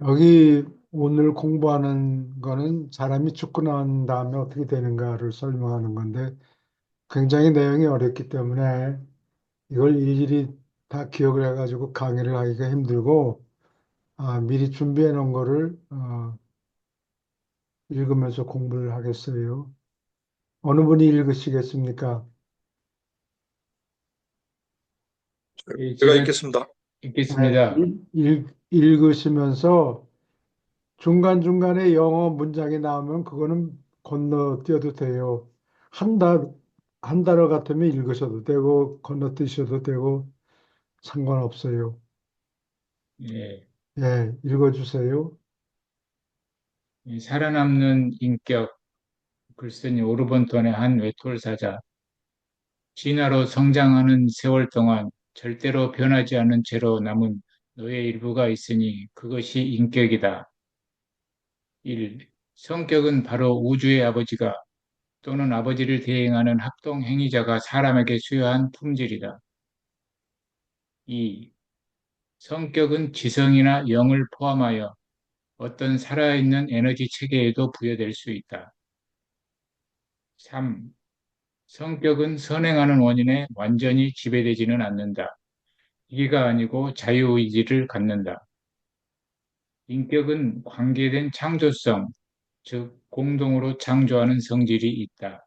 여기 오늘 공부하는 거는 사람이 죽고 난 다음에 어떻게 되는가를 설명하는 건데 굉장히 내용이 어렵기 때문에 이걸 일일이 다 기억을 해가지고 강의를 하기가 힘들고 미리 준비해 놓은 거를 읽으면서 공부를 하겠어요. 어느 분이 읽으시겠습니까? 예, 제가 제가 읽겠습니다. 네, 읽겠습니다. 읽으시면서 중간중간에 영어 문장이 나오면 그거는 건너뛰어도 돼요. 한 달, 한 단어 같으면 읽으셔도 되고, 건너뛰셔도 되고, 상관없어요. 예, 예, 읽어주세요. 이 살아남는 인격 글쓴이 오르본톤의 한 외톨사자. 진화로 성장하는 세월 동안 절대로 변하지 않은 채로 남은 너의 일부가 있으니 그것이 인격이다. 1. 성격은 바로 우주의 아버지가 또는 아버지를 대행하는 합동 행위자가 사람에게 수여한 품질이다. 2. 성격은 지성이나 영을 포함하여 어떤 살아있는 에너지 체계에도 부여될 수 있다. 3. 성격은 선행하는 원인에 완전히 지배되지는 않는다. 이기가 아니고 자유의지를 갖는다. 인격은 관계된 창조성, 즉 공동으로 창조하는 성질이 있다.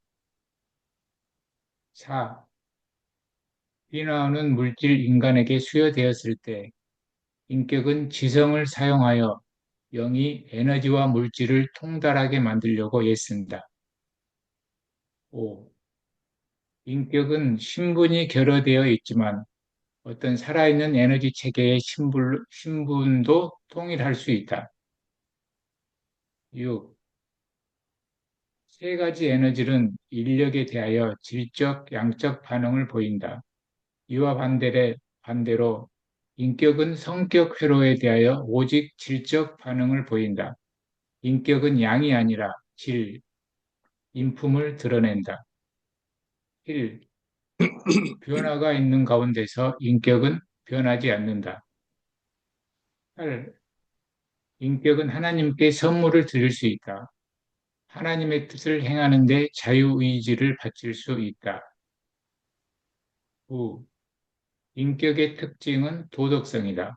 4. 비나오는 물질 인간에게 수여되었을 때 인격은 지성을 사용하여 영이 에너지와 물질을 통달하게 만들려고 애쓴다. 5. 인격은 신분이 결여되어 있지만 어떤 살아있는 에너지 체계의 신분도 통일할 수 있다. 6. 세 가지 에너지는 인력에 대하여 질적, 양적 반응을 보인다. 이와 반대로 인격은 성격 회로에 대하여 오직 질적 반응을 보인다. 인격은 양이 아니라 질, 인품을 드러낸다. 1. 변화가 있는 가운데서 인격은 변하지 않는다. 8. 인격은 하나님께 선물을 드릴 수 있다. 하나님의 뜻을 행하는 데 자유의지를 바칠 수 있다. 9. 인격의 특징은 도덕성이다.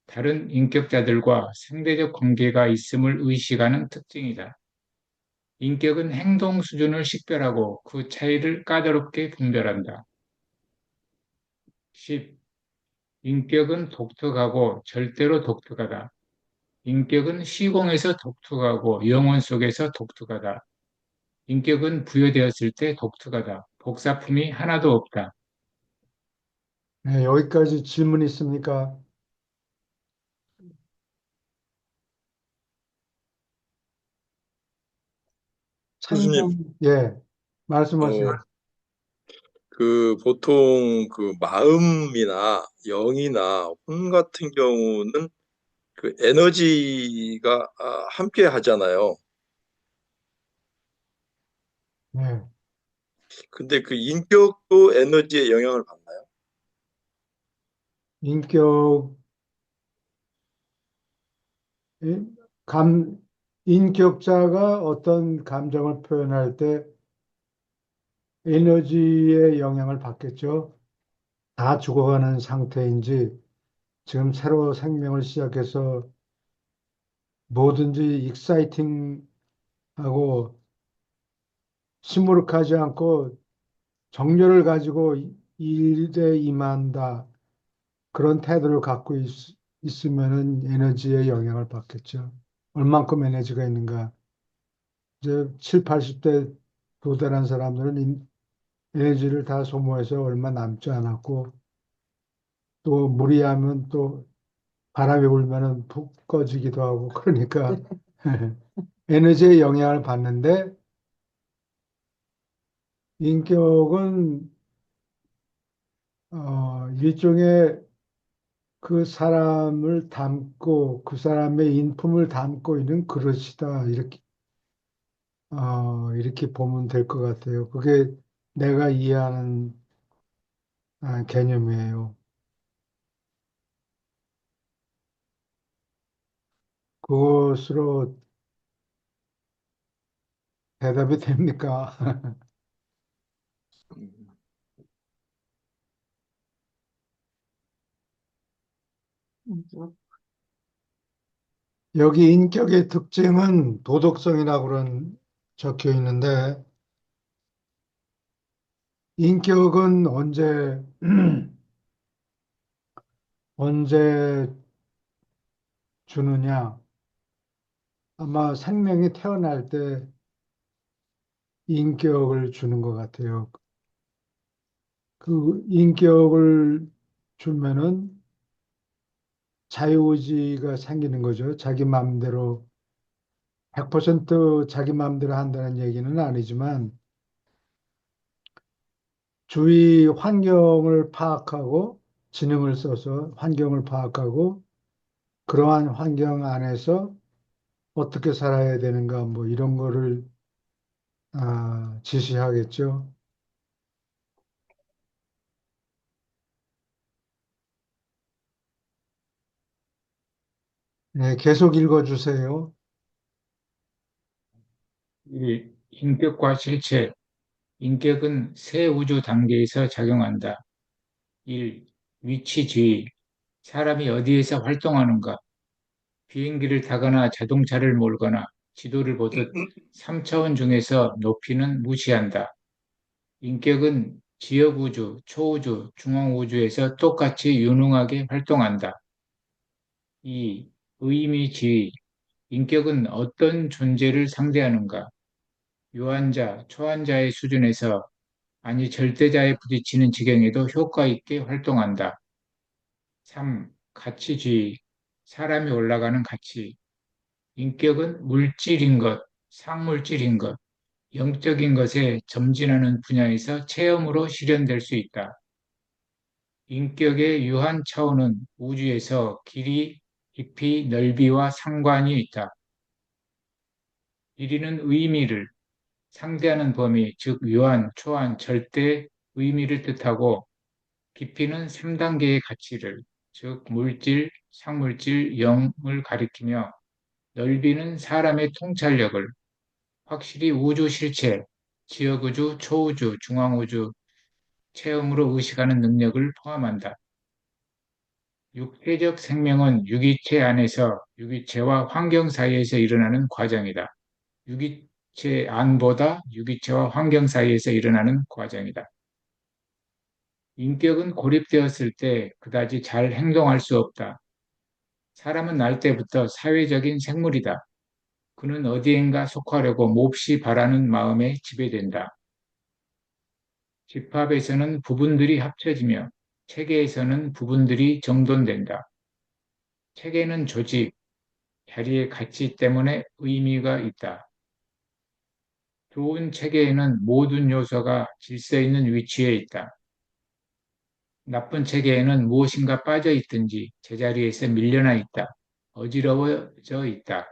다른 인격자들과 상대적 관계가 있음을 의식하는 특징이다. 인격은 행동 수준을 식별하고 그 차이를 까다롭게 분별한다. 10. 인격은 독특하고 절대로 독특하다. 인격은 시공에서 독특하고 영혼 속에서 독특하다. 인격은 부여되었을 때 독특하다. 복사품이 하나도 없다. 네, 여기까지 질문 있습니까? 교수님, 창문, 예, 말씀하세요. 어, 보통 마음이나 영이나 혼 같은 경우는 에너지가 함께 하잖아요. 네, 근데 인격도 에너지의 영향을 받나요? 인격, 이- 감, 인격자가 어떤 감정을 표현할 때 에너지의 영향을 받겠죠. 다 죽어가는 상태인지 지금 새로 생명을 시작해서 뭐든지 익사이팅하고 시무룩하지 않고 정열을 가지고 일에 임한다. 그런 태도를 갖고 있으면은 에너지의 영향을 받겠죠. 얼만큼 에너지가 있는가. 이제 7, 80대 도달한 사람들은 에너지를 다 소모해서 얼마 남지 않았고 또 무리하면 또 바람이 불면은 푹 꺼지기도 하고 그러니까 에너지의 영향을 받는데 인격은 일종의 그 사람을 담고 그 사람의 인품을 담고 있는 그릇이다 이렇게 보면 될 것 같아요. 그게 내가 이해하는 개념이에요. 그것으로 대답이 됩니까? 음, 인격. 여기 인격의 특징은 도덕성이라고 그런 적혀 있는데, 인격은 언제 주느냐? 아마 생명이 태어날 때 인격을 주는 것 같아요. 그 인격을 주면은 자유의지가 생기는 거죠. 자기 마음대로 100% 자기 마음대로 한다는 얘기는 아니지만 주위 환경을 파악하고 지능을 써서 환경을 파악하고 그러한 환경 안에서 어떻게 살아야 되는가 뭐 이런 거를 지시하겠죠. 네, 계속 읽어주세요. 인격과 실체. 인격은 세 우주 단계에서 작용한다. 1. 위치주의. 사람이 어디에서 활동하는가? 비행기를 타거나 자동차를 몰거나 지도를 보듯 3차원 중에서 높이는 무시한다. 인격은 지역우주, 초우주, 중앙우주에서 똑같이 유능하게 활동한다. 2. 의미지의. 인격은 어떤 존재를 상대하는가? 유한자, 초한자의 수준에서 아니 절대자에 부딪히는 지경에도 효과 있게 활동한다. 3. 가치주의. 사람이 올라가는 가치. 인격은 물질인 것, 상물질인 것, 영적인 것에 점진하는 분야에서 체험으로 실현될 수 있다. 인격의 유한 차원은 우주에서 길이, 깊이, 넓이와 상관이 있다. 1위는 의미를, 상대하는 범위, 즉 유한, 초한, 절대 의미를 뜻하고 깊이는 3단계의 가치를, 즉 물질, 상물질, 영을 가리키며 넓이는 사람의 통찰력을, 확실히 우주 실체, 지역우주, 초우주, 중앙우주, 체험으로 의식하는 능력을 포함한다. 육체적 생명은 유기체 안에서 유기체와 환경 사이에서 일어나는 과정이다. 유기체 안보다 유기체와 환경 사이에서 일어나는 과정이다. 인격은 고립되었을 때 그다지 잘 행동할 수 없다. 사람은 날 때부터 사회적인 생물이다. 그는 어디엔가 속하려고 몹시 바라는 마음에 지배된다. 집합에서는 부분들이 합쳐지며 체계에서는 부분들이 정돈된다. 체계는 조직, 자리의 가치 때문에 의미가 있다. 좋은 체계에는 모든 요소가 질서 있는 위치에 있다. 나쁜 체계에는 무엇인가 빠져 있든지 제자리에서 밀려나 있다. 어지러워져 있다.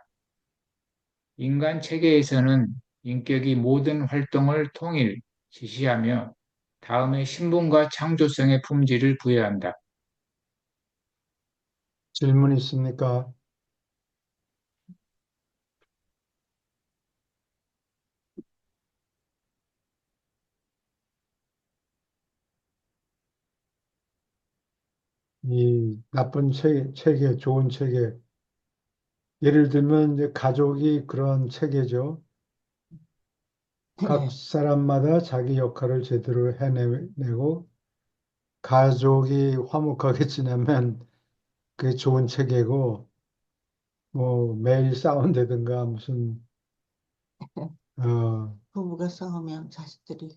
인간 체계에서는 인격이 모든 활동을 통일, 지시하며 다음에 신분과 창조성의 품질을 부여한다. 질문 있습니까? 이 나쁜 체계, 좋은 체계. 예를 들면 이제 가족이 그런 체계죠. 각 네. 사람마다 자기 역할을 제대로 해내고 가족이 화목하게 지내면 그게 좋은 체계고 뭐 매일 싸운다든가 무슨 어, 부부가 싸우면 자식들이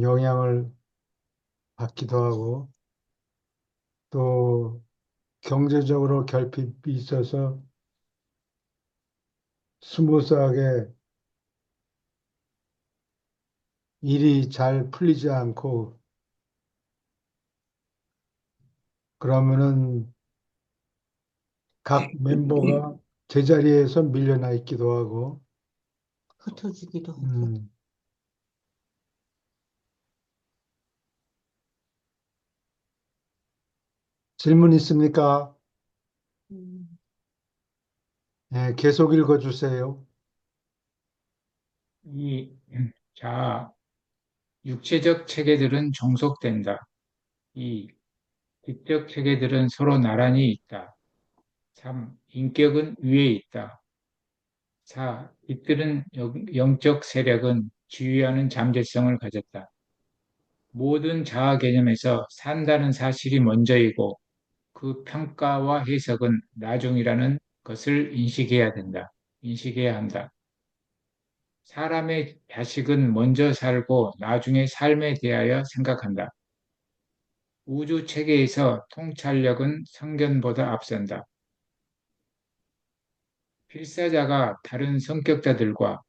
영향을 받기도 하고 또 경제적으로 결핍이 있어서 스무스하게 일이 잘 풀리지 않고 그러면은 각 멤버가 제자리에서 밀려나 있기도 하고 흩어지기도 하죠. 음, 질문 있습니까? 음, 계속 읽어주세요. 이, 자, 육체적 체계들은 종속된다. 이, 지적 체계들은 서로 나란히 있다. 3. 인격은 위에 있다. 4. 이들은 영적 세력은 지휘하는 잠재성을 가졌다. 모든 자아 개념에서 산다는 사실이 먼저이고 그 평가와 해석은 나중이라는 것을 인식해야 된다. 인식해야 한다. 사람의 자식은 먼저 살고 나중에 삶에 대하여 생각한다. 우주 체계에서 통찰력은 성견보다 앞선다. 필사자가 다른 성격자들과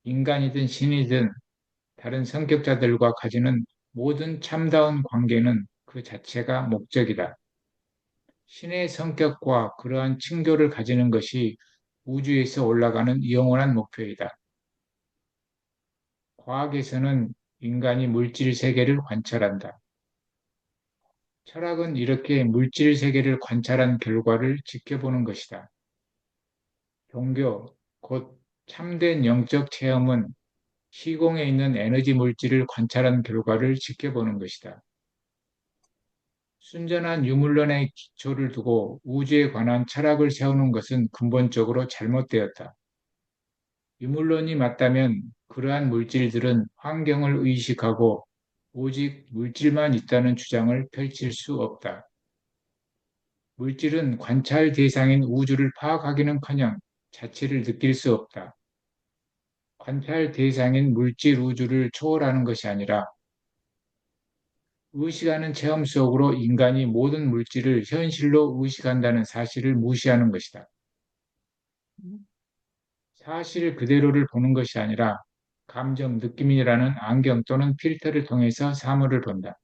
인간이든 신이든 다른 성격자들과 가지는 모든 참다운 관계는 그 자체가 목적이다. 신의 성격과 그러한 층교를 가지는 것이 우주에서 올라가는 영원한 목표이다. 과학에서는 인간이 물질 세계를 관찰한다. 철학은 이렇게 물질 세계를 관찰한 결과를 지켜보는 것이다. 종교, 곧 참된 영적 체험은 시공에 있는 에너지 물질을 관찰한 결과를 지켜보는 것이다. 순전한 유물론의 기초를 두고 우주에 관한 철학을 세우는 것은 근본적으로 잘못되었다. 유물론이 맞다면 그러한 물질들은 환경을 의식하고 오직 물질만 있다는 주장을 펼칠 수 없다. 물질은 관찰 대상인 우주를 파악하기는커녕 자체를 느낄 수 없다. 관찰 대상인 물질 우주를 초월하는 것이 아니라 의식하는 체험 속으로 인간이 모든 물질을 현실로 의식한다는 사실을 무시하는 것이다. 음, 사실 그대로를 보는 것이 아니라 감정, 느낌이라는 안경 또는 필터를 통해서 사물을 본다.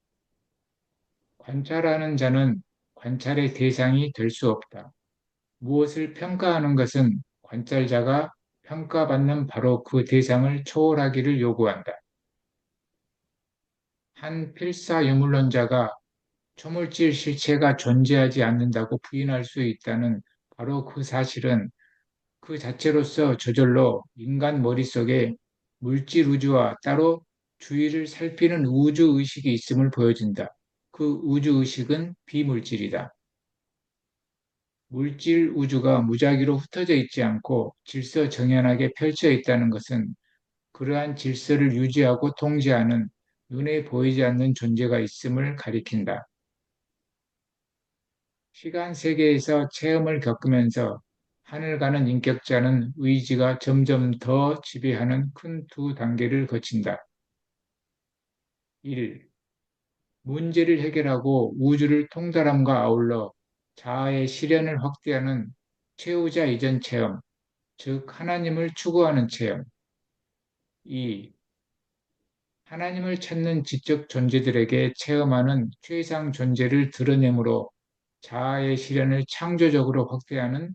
관찰하는 자는 관찰의 대상이 될 수 없다. 무엇을 평가하는 것은 관찰자가 평가받는 바로 그 대상을 초월하기를 요구한다. 한 필사유물론자가 초물질 실체가 존재하지 않는다고 부인할 수 있다는 바로 그 사실은 그 자체로서 저절로 인간 머릿속에 물질 우주와 따로 주위를 살피는 우주 의식이 있음을 보여준다. 그 우주 의식은 비물질이다. 물질 우주가 무작위로 흩어져 있지 않고 질서 정연하게 펼쳐 있다는 것은 그러한 질서를 유지하고 통제하는 눈에 보이지 않는 존재가 있음을 가리킨다. 시간 세계에서 체험을 겪으면서 하늘 가는 인격자는 의지가 점점 더 지배하는 큰 두 단계를 거친다. 1. 문제를 해결하고 우주를 통달함과 아울러 자아의 실현을 확대하는 최후자 이전 체험, 즉 하나님을 추구하는 체험. 2. 하나님을 찾는 지적 존재들에게 체험하는 최상 존재를 드러내므로 자아의 실현을 창조적으로 확대하는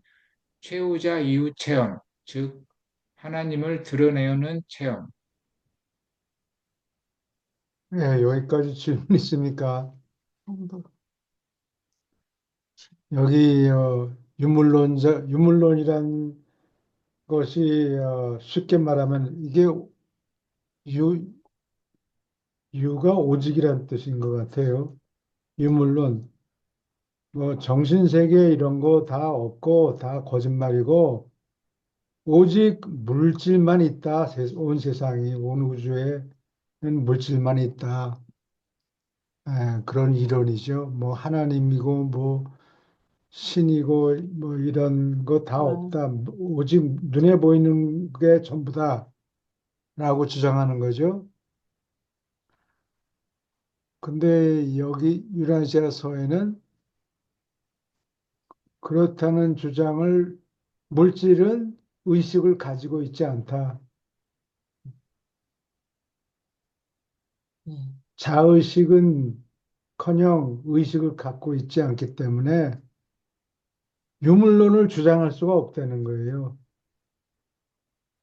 최후자 이후 체험, 즉 하나님을 드러내는 체험. 여기까지 질문 있습니까? 전부. 여기 유물론이란 것이 쉽게 말하면 이게 유, 유가 오직이란 뜻인 것 같아요. 유물론 뭐 정신세계 이런 거 다 없고 다 거짓말이고 오직 물질만 있다. 온 세상이 온 우주에는 물질만 있다. 그런 이론이죠. 뭐 하나님이고 뭐 신이고 뭐 이런 거 다 음, 없다. 오직 눈에 보이는 게 전부다라고 주장하는 거죠. 근데 여기 유라시아서에는 그렇다는 주장을 물질은 의식을 가지고 있지 않다. 네. 자의식은커녕 의식을 갖고 있지 않기 때문에 유물론을 주장할 수가 없다는 거예요.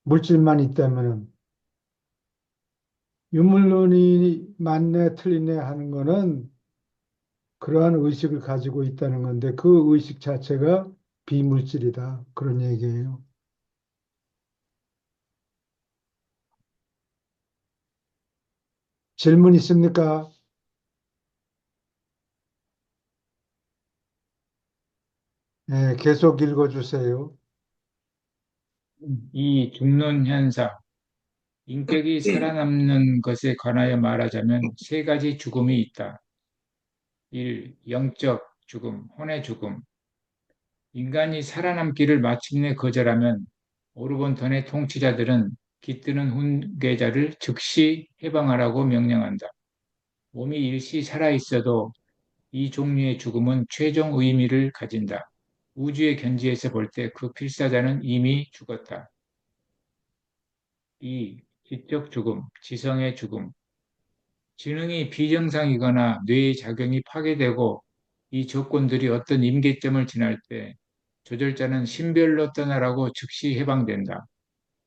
물질만 있다면은. 유물론이 맞네, 틀리네 하는 거는 그러한 의식을 가지고 있다는 건데 그 의식 자체가 비물질이다. 그런 얘기예요. 질문 있습니까? 네, 계속 읽어주세요. 이 죽는 현상, 인격이 살아남는 것에 관하여 말하자면 세 가지 죽음이 있다. 1. 영적 죽음, 혼의 죽음. 인간이 살아남기를 마침내 거절하면 오르본턴의 통치자들은 깃드는 훈계자를 즉시 해방하라고 명령한다. 몸이 일시 살아있어도 이 종류의 죽음은 최종 의미를 가진다. 우주의 견지에서 볼 때 그 필사자는 이미 죽었다. 2. 지적 죽음, 지성의 죽음. 지능이 비정상이거나 뇌의 작용이 파괴되고 이 조건들이 어떤 임계점을 지날 때 조절자는 신별로 떠나라고 즉시 해방된다.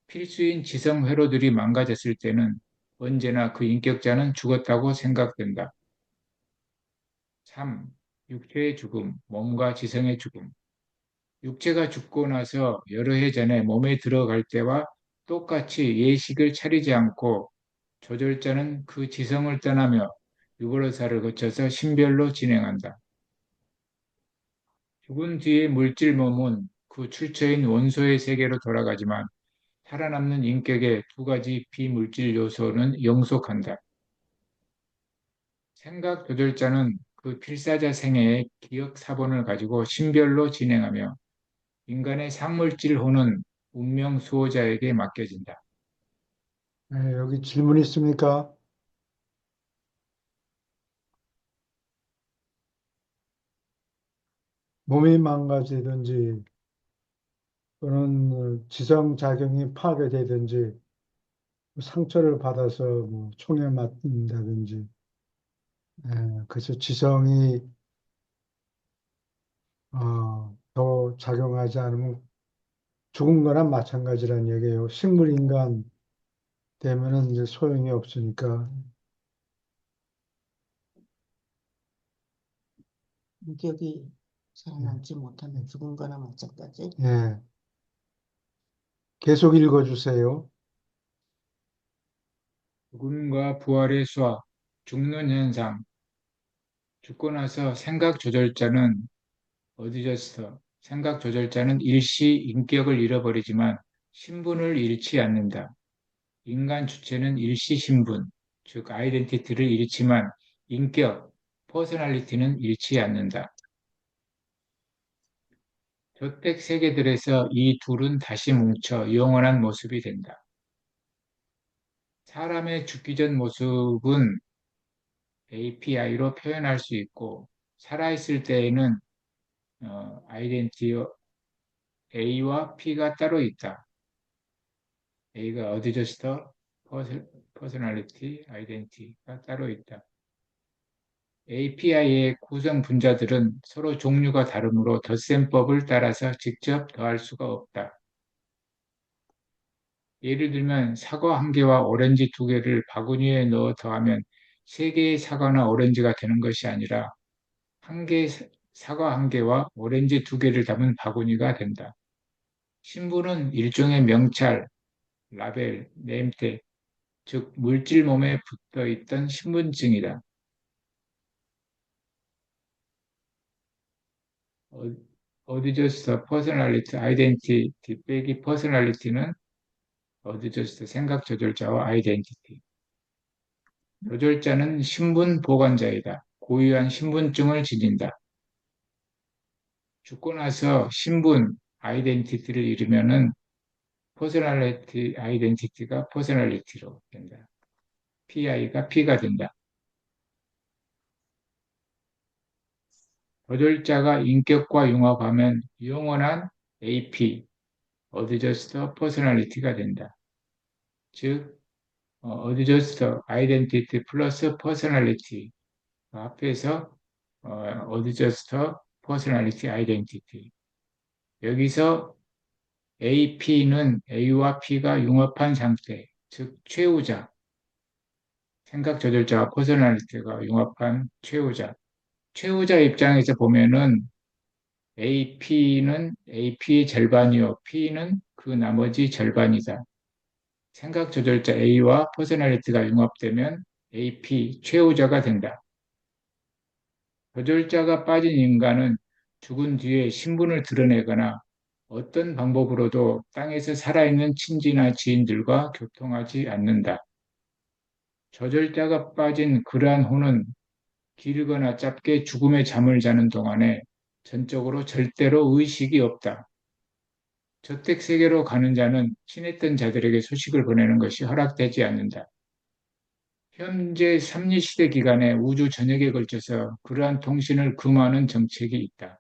필수인 지성 회로들이 망가졌을 때는 언제나 그 인격자는 죽었다고 생각된다. 3. 육체의 죽음, 몸과 지성의 죽음. 육체가 죽고 나서 여러 해 전에 몸에 들어갈 때와 똑같이 예식을 차리지 않고 조절자는 그 지성을 떠나며 유골의사를 거쳐서 신별로 진행한다. 죽은 뒤의 물질 몸은 그 출처인 원소의 세계로 돌아가지만 살아남는 인격의 두 가지 비물질 요소는 영속한다. 생각 조절자는 그 필사자 생애의 기억 사본을 가지고 신별로 진행하며 인간의 상물질 혼은 운명 수호자에게 맡겨진다. 네, 여기 질문 있습니까? 몸이 망가지든지 또는 지성작용이 파괴되든지 상처를 받아서 뭐 총에 맞는다든지 그래서 지성이 더 작용하지 않으면 죽은 거나 마찬가지란 얘기예요. 식물인간 되면은 이제 소용이 없으니까. 인격이 살아남지 못하면 죽은 거나 마찬가지. 예, 계속 읽어주세요. 죽음과 부활의 수학, 죽는 현상, 죽고 나서 생각 조절자는 어디졌어? 생각 조절자는 일시 인격을 잃어버리지만 신분을 잃지 않는다. 인간 주체는 일시 신분, 즉 아이덴티티를 잃지만 인격, 퍼스널리티는 잃지 않는다. 저택 세계들에서 이 둘은 다시 뭉쳐 영원한 모습이 된다. 사람의 죽기 전 모습은 API로 표현할 수 있고 살아있을 때에는 아이덴티 A와 P가 따로 있다. A가 어드저스터, 퍼스널리티, 아이덴티티가 따로 있다. API의 구성 분자들은 서로 종류가 다르므로 덧셈법을 따라서 직접 더할 수가 없다. 예를 들면 사과 한 개와 오렌지 두 개를 바구니에 넣어 더하면 세 개의 사과나 오렌지가 되는 것이 아니라 한 개의 사과 한 개와 오렌지 두 개를 담은 바구니가 된다. 신분은 일종의 명찰, 라벨, 네임택, 즉 물질 몸에 붙어 있던 신분증이다. 어디저스터 퍼스널리티, 아이덴티티 빼기 퍼스널리티는 어디저스터 생각 조절자와 아이덴티티. 조절자는 신분 보관자이다. 고유한 신분증을 지닌다. 죽고 나서 신분, 아이덴티티를 잃으면은 퍼스널리티, 아이덴티티가 퍼스널리티로 된다. PI가 P가 된다. 조절자가 인격과 융합하면 영원한 AP, 어드저스터 퍼스널리티가 된다. 즉, 어드저스터 아이덴티티 플러스 퍼스널리티 합해서 어드저스터 퍼스널리티 아이덴티티. 여기서 AP는 A와 P가 융합한 상태, 즉 최후자, 생각 조절자와 퍼스널리티가 융합한 최후자. 최후자 입장에서 보면은 AP는 AP의 절반이요. P는 그 나머지 절반이다. 생각 조절자 A와 퍼스널리티가 융합되면 AP, 최후자가 된다. 조절자가 빠진 인간은 죽은 뒤에 신분을 드러내거나 어떤 방법으로도 땅에서 살아있는 친지나 지인들과 교통하지 않는다. 조절자가 빠진 그러한 혼은 길거나 짧게 죽음의 잠을 자는 동안에 전적으로 절대로 의식이 없다. 저택세계로 가는 자는 친했던 자들에게 소식을 보내는 것이 허락되지 않는다. 현재 삼리시대 기간에 우주 전역에 걸쳐서 그러한 통신을 금하는 정책이 있다.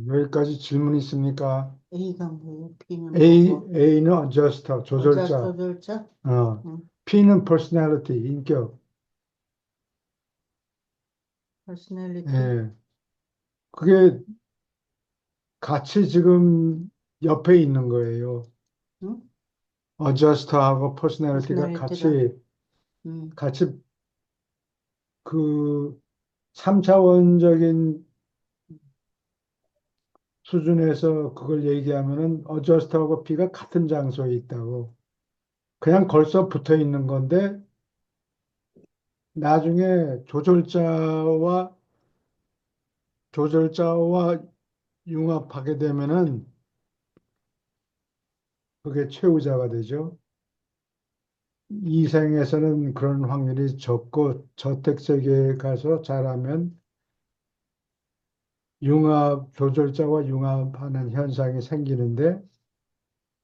여기까지 질문 있습니까? A가 뭐예요? B는 뭐고? A는 adjuster, 조절자, 조절자? 응. P는 personality, 인격. 퍼스널리티? 예. 그게 같이 지금 옆에 있는 거예요. 응? adjuster하고 personality가 퍼스널리티가? 응. 같이 그 3차원적인 수준에서 그걸 얘기하면은 adjuster하고 P가 같은 장소에 있다고. 그냥 걸써 붙어 있는 건데 나중에 조절자와 융합하게 되면은 그게 최후자가 되죠. 이 생에서는 그런 확률이 적고 저택세계에 가서 잘하면 조절자와 융합하는 현상이 생기는데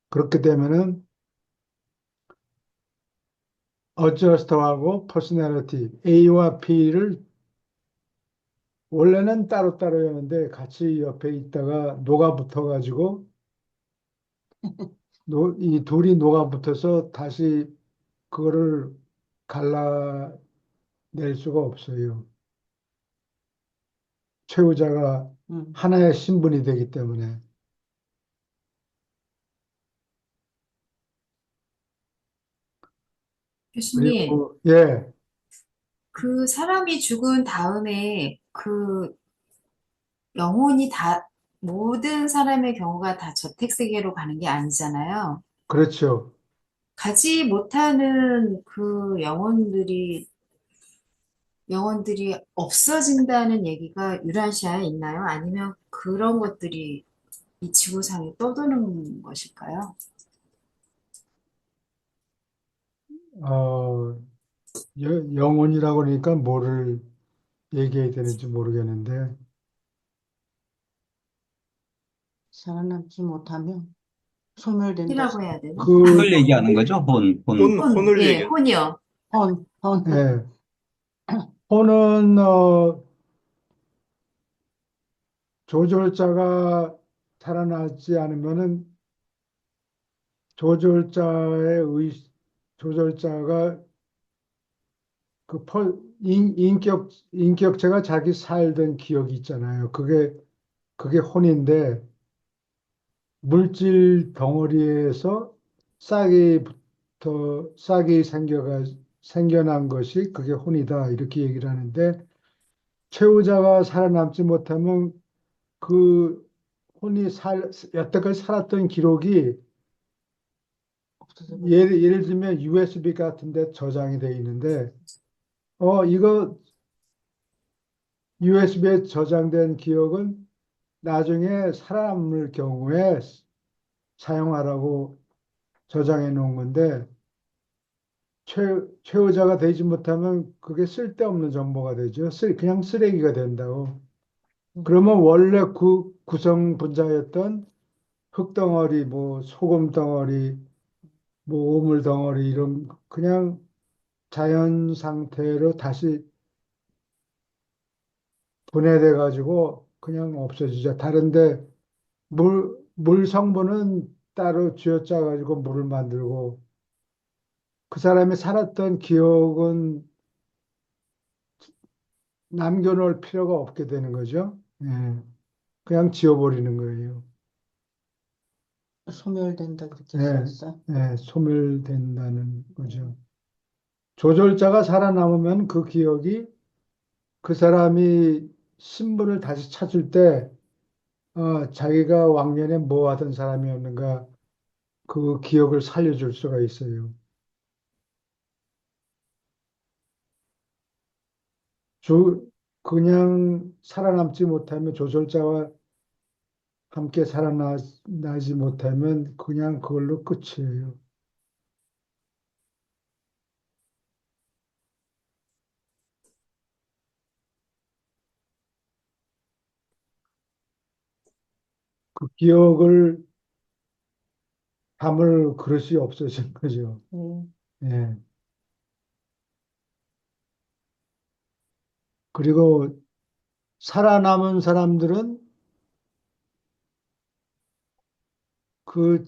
그렇게 되면은 어저스터하고 퍼스널리티 A와 P를 원래는 따로따로였는데 같이 옆에 있다가 녹아붙어 가지고 이 둘이 녹아붙어서 다시 그거를 갈라낼 수가 없어요. 최후자가 응. 하나의 신분이 되기 때문에. 교수님, 그리고 예, 그 사람이 죽은 다음에 그 영혼이 다, 모든 사람의 경우가 다 저택세계로 가는 게 아니잖아요. 그렇죠. 가지 못하는 그 영혼들이 없어진다는 얘기가 유라시아에 있나요? 아니면 그런 것들이 이 지구상에 떠도는 것일까요? 어, 영혼이라고 그러니까 뭐를 얘기해야 되는지 모르겠는데, 살아남지 못하면 소멸된다. 이라고 해야 되나? 그, 혼을 얘기하는 거죠? 혼. 혼을 예, 얘기해. 혼이요. 혼. 예, 혼은, 조절자가 살아나지 않으면은 조절자의 조절자가 인격체가 자기 살던 기억이 있잖아요. 그게 혼인데, 물질 덩어리에서 싹이 생겨난 것이 그게 혼이다. 이렇게 얘기를 하는데, 최후자가 살아남지 못하면 그 혼이 여태까지 살았던 기록이 없어져 예를 들면 USB 같은 데 저장이 돼 있는데, 이거 USB에 저장된 기억은 나중에 살아남을 경우에 사용하라고 저장해 놓은 건데, 최후자가 되지 못하면 그게 쓸데없는 정보가 되죠. 그냥 쓰레기가 된다고. 그러면 원래 구성 분자였던 흙덩어리, 뭐 소금 덩어리, 뭐 오물 덩어리 이런 그냥 자연 상태로 다시 분해돼 가지고 그냥 없어지죠. 다른데 물 성분은 따로 쥐어짜 가지고 물을 만들고 그 사람이 살았던 기억은 남겨놓을 필요가 없게 되는 거죠. 예. 그냥 지워버리는 거예요. 소멸된다 그렇게 예, 썼어. 소멸된다는 거죠. 조절자가 살아남으면 그 기억이 그 사람이 신분을 다시 찾을 때 자기가 왕년에 뭐 하던 사람이었는가 그 기억을 살려줄 수가 있어요. 그냥 살아남지 못하면 조절자와 함께 살아나지 못하면 그냥 그걸로 끝이에요. 그 기억을 담을 그릇이 없어진 거죠. 네. 예. 그리고 살아남은 사람들은 그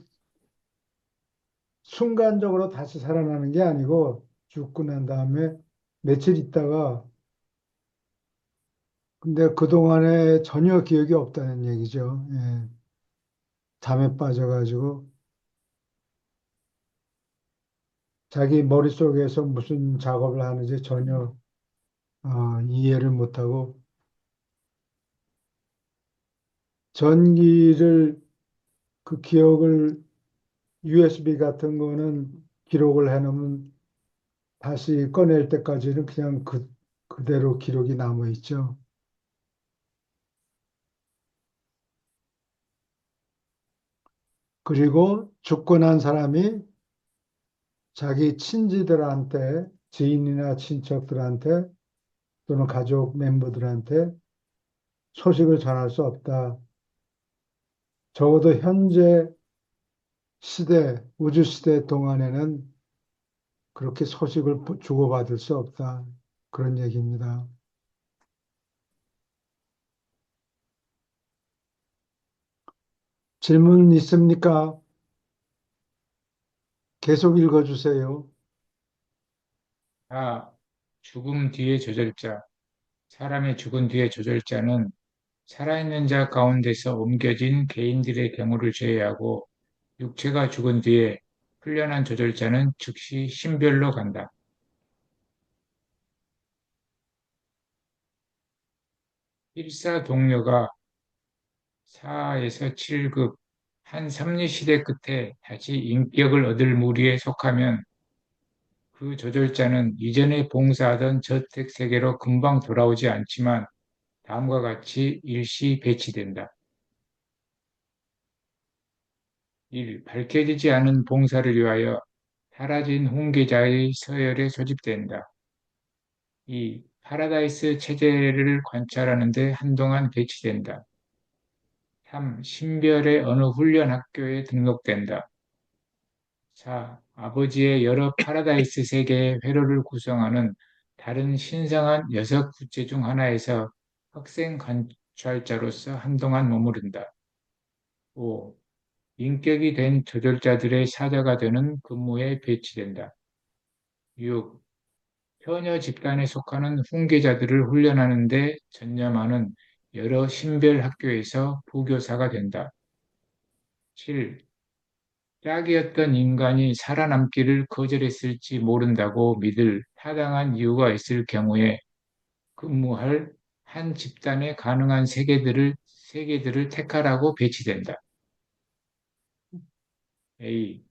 순간적으로 다시 살아나는 게 아니고 죽고 난 다음에 며칠 있다가 근데 그동안에 전혀 기억이 없다는 얘기죠. 예. 잠에 빠져가지고 자기 머릿속에서 무슨 작업을 하는지 전혀 이해를 못하고 전기를 그 기억을 USB 같은 거는 기록을 해놓으면 다시 꺼낼 때까지는 그냥 그대로 기록이 남아 있죠. 그리고 죽고 난 사람이 자기 친지들한테, 지인이나 친척들한테 또는 가족 멤버들한테 소식을 전할 수 없다. 적어도 현재 시대, 우주 시대 동안에는 그렇게 소식을 주고받을 수 없다. 그런 얘기입니다. 질문 있습니까? 계속 읽어주세요. 아, 죽음 뒤의 저절자. 사람의 죽은 뒤의 저절자는 살아있는 자 가운데서 옮겨진 개인들의 경우를 제외하고 육체가 죽은 뒤에 풀려난 저절자는 즉시 신별로 간다. 필사 동료가 4에서 7급 한 삼리시대 끝에 다시 인격을 얻을 무리에 속하면 그 저절자는 이전에 봉사하던 저택 세계로 금방 돌아오지 않지만 다음과 같이 일시 배치된다. 1. 밝혀지지 않은 봉사를 위하여 사라진 훈계자의 서열에 소집된다. 2. 파라다이스 체제를 관찰하는 데 한동안 배치된다. 3. 신별의 어느 훈련 학교에 등록된다. 4. 아버지의 여러 파라다이스 세계의 회로를 구성하는 다른 신성한 6구체 중 하나에서 학생 관찰자로서 한동안 머무른다. 5. 인격이 된 조절자들의 사자가 되는 근무에 배치된다. 6. 현여 집단에 속하는 훈계자들을 훈련하는 데 전념하는 여러 신별 학교에서 부교사가 된다. 7. 짝이었던 인간이 살아남기를 거절했을지 모른다고 믿을 타당한 이유가 있을 경우에 근무할 한 집단의 가능한 세계들을 택하라고 배치된다. A.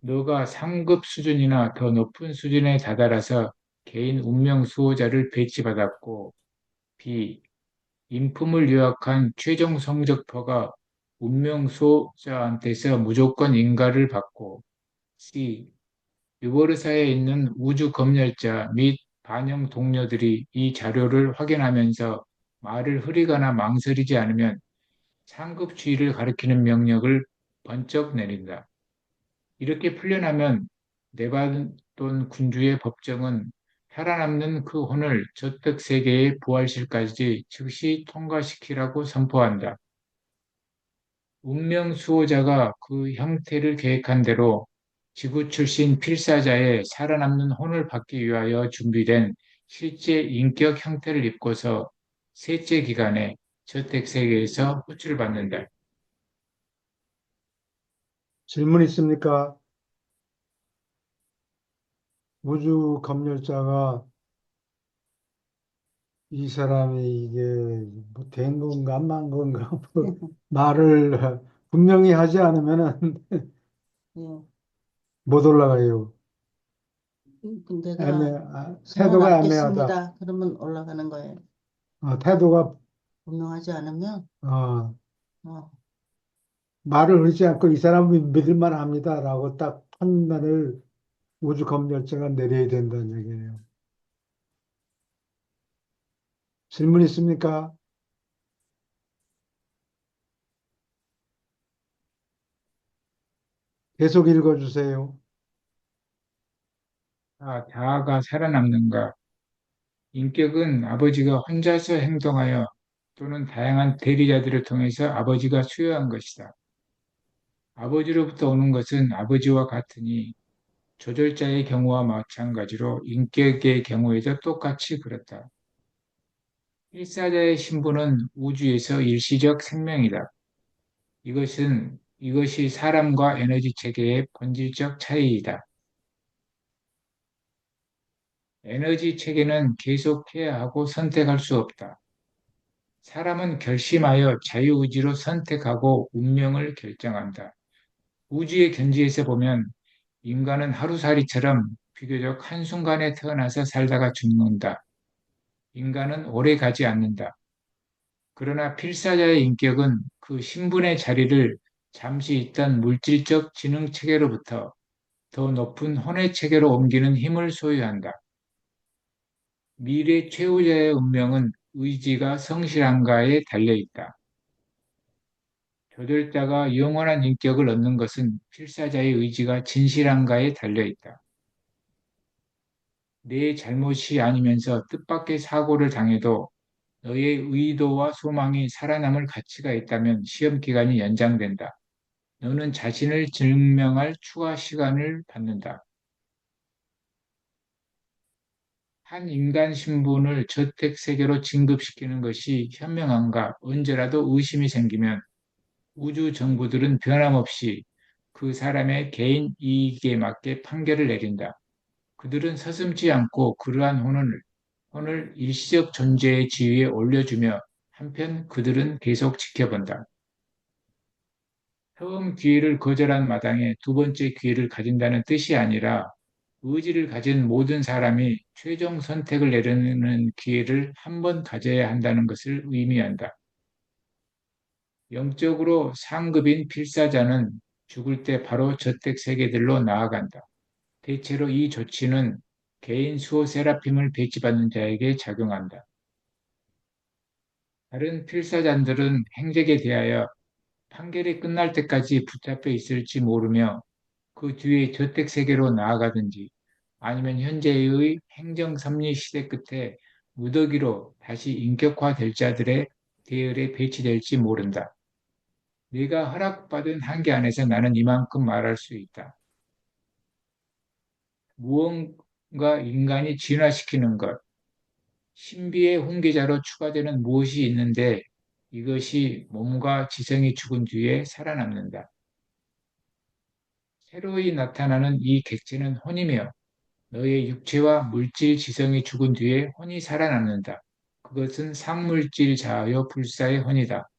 너가 상급 수준이나 더 높은 수준에 다다라서 개인 운명 수호자를 배치받았고, B. 인품을 요약한 최종 성적표가 운명 수호자한테서 무조건 인가를 받고, C. 유보르사에 있는 우주 검열자 및 반영 동료들이 이 자료를 확인하면서 말을 흐리거나 망설이지 않으면 상급주의를 가리키는 명령을 번쩍 내린다. 이렇게 풀려나면 네바돈 군주의 법정은 살아남는 그 혼을 저택 세계의 부활실까지 즉시 통과시키라고 선포한다. 운명 수호자가 그 형태를 계획한 대로 지구 출신 필사자의 살아남는 혼을 받기 위하여 준비된 실제 인격 형태를 입고서 셋째 기간에 저택 세계에서 호출받는다. 질문 있습니까? 우주 검열자가 이 사람이 이게 뭐 된 건가 안 만 건가 뭐 말을 분명히 하지 않으면은 예. 못 올라가요. 내가 태도가 애매하다. 살아남겠습니다. 그러면 올라가는 거예요. 태도가 분명하지 않으면, 어, 어, 말을 흐리지 않고 이 사람은 믿을만 합니다라고 딱 판단을 우주 검열자가 내려야 된다는 얘기예요. 질문 있습니까? 계속 읽어주세요. 자아가 살아남는가? 인격은 아버지가 혼자서 행동하여 또는 다양한 대리자들을 통해서 아버지가 수여한 것이다. 아버지로부터 오는 것은 아버지와 같으니 조절자의 경우와 마찬가지로 인격의 경우에도 똑같이 그렇다. 필사자의 신분은 우주에서 일시적 생명이다. 이것이 사람과 에너지 체계의 본질적 차이이다. 에너지 체계는 계속해야 하고 선택할 수 없다. 사람은 결심하여 자유의지로 선택하고 운명을 결정한다. 우주의 견지에서 보면 인간은 하루살이처럼 비교적 한순간에 태어나서 살다가 죽는다. 인간은 오래 가지 않는다. 그러나 필사자의 인격은 그 신분의 자리를 잠시 있던 물질적 지능 체계로부터 더 높은 혼의 체계로 옮기는 힘을 소유한다. 미래 최후자의 운명은 의지가 성실한가에 달려 있다. 조절자가 영원한 인격을 얻는 것은 필사자의 의지가 진실한가에 달려 있다. 내 잘못이 아니면서 뜻밖의 사고를 당해도 너의 의도와 소망이 살아남을 가치가 있다면 시험 기간이 연장된다. 너는 자신을 증명할 추가 시간을 받는다. 한 인간 신분을 저택 세계로 진급시키는 것이 현명한가 언제라도 의심이 생기면 우주 정부들은 변함없이 그 사람의 개인 이익에 맞게 판결을 내린다. 그들은 서슴지 않고 그러한 혼을 일시적 존재의 지위에 올려주며 한편 그들은 계속 지켜본다. 처음 기회를 거절한 마당에 두 번째 기회를 가진다는 뜻이 아니라 의지를 가진 모든 사람이 최종 선택을 내리는 기회를 한 번 가져야 한다는 것을 의미한다. 영적으로 상급인 필사자는 죽을 때 바로 저택 세계들로 나아간다. 대체로 이 조치는 개인 수호 세라핌을 배치받는 자에게 작용한다. 다른 필사자들은 행적에 대하여 판결이 끝날 때까지 붙잡혀 있을지 모르며 그 뒤에 저택 세계로 나아가든지 아니면 현재의 행정 섭리 시대 끝에 무더기로 다시 인격화될 자들의 대열에 배치될지 모른다. 네가 허락받은 한계 안에서 나는 이만큼 말할 수 있다. 무언가 인간이 진화시키는 것, 신비의 훈계자로 추가되는 무엇이 있는데 이것이 몸과 지성이 죽은 뒤에 살아남는다. 새로이 나타나는 이 객체는 혼이며 너의 육체와 물질 지성이 죽은 뒤에 혼이 살아남는다. 그것은 상물질 자아여 불사의 혼이다.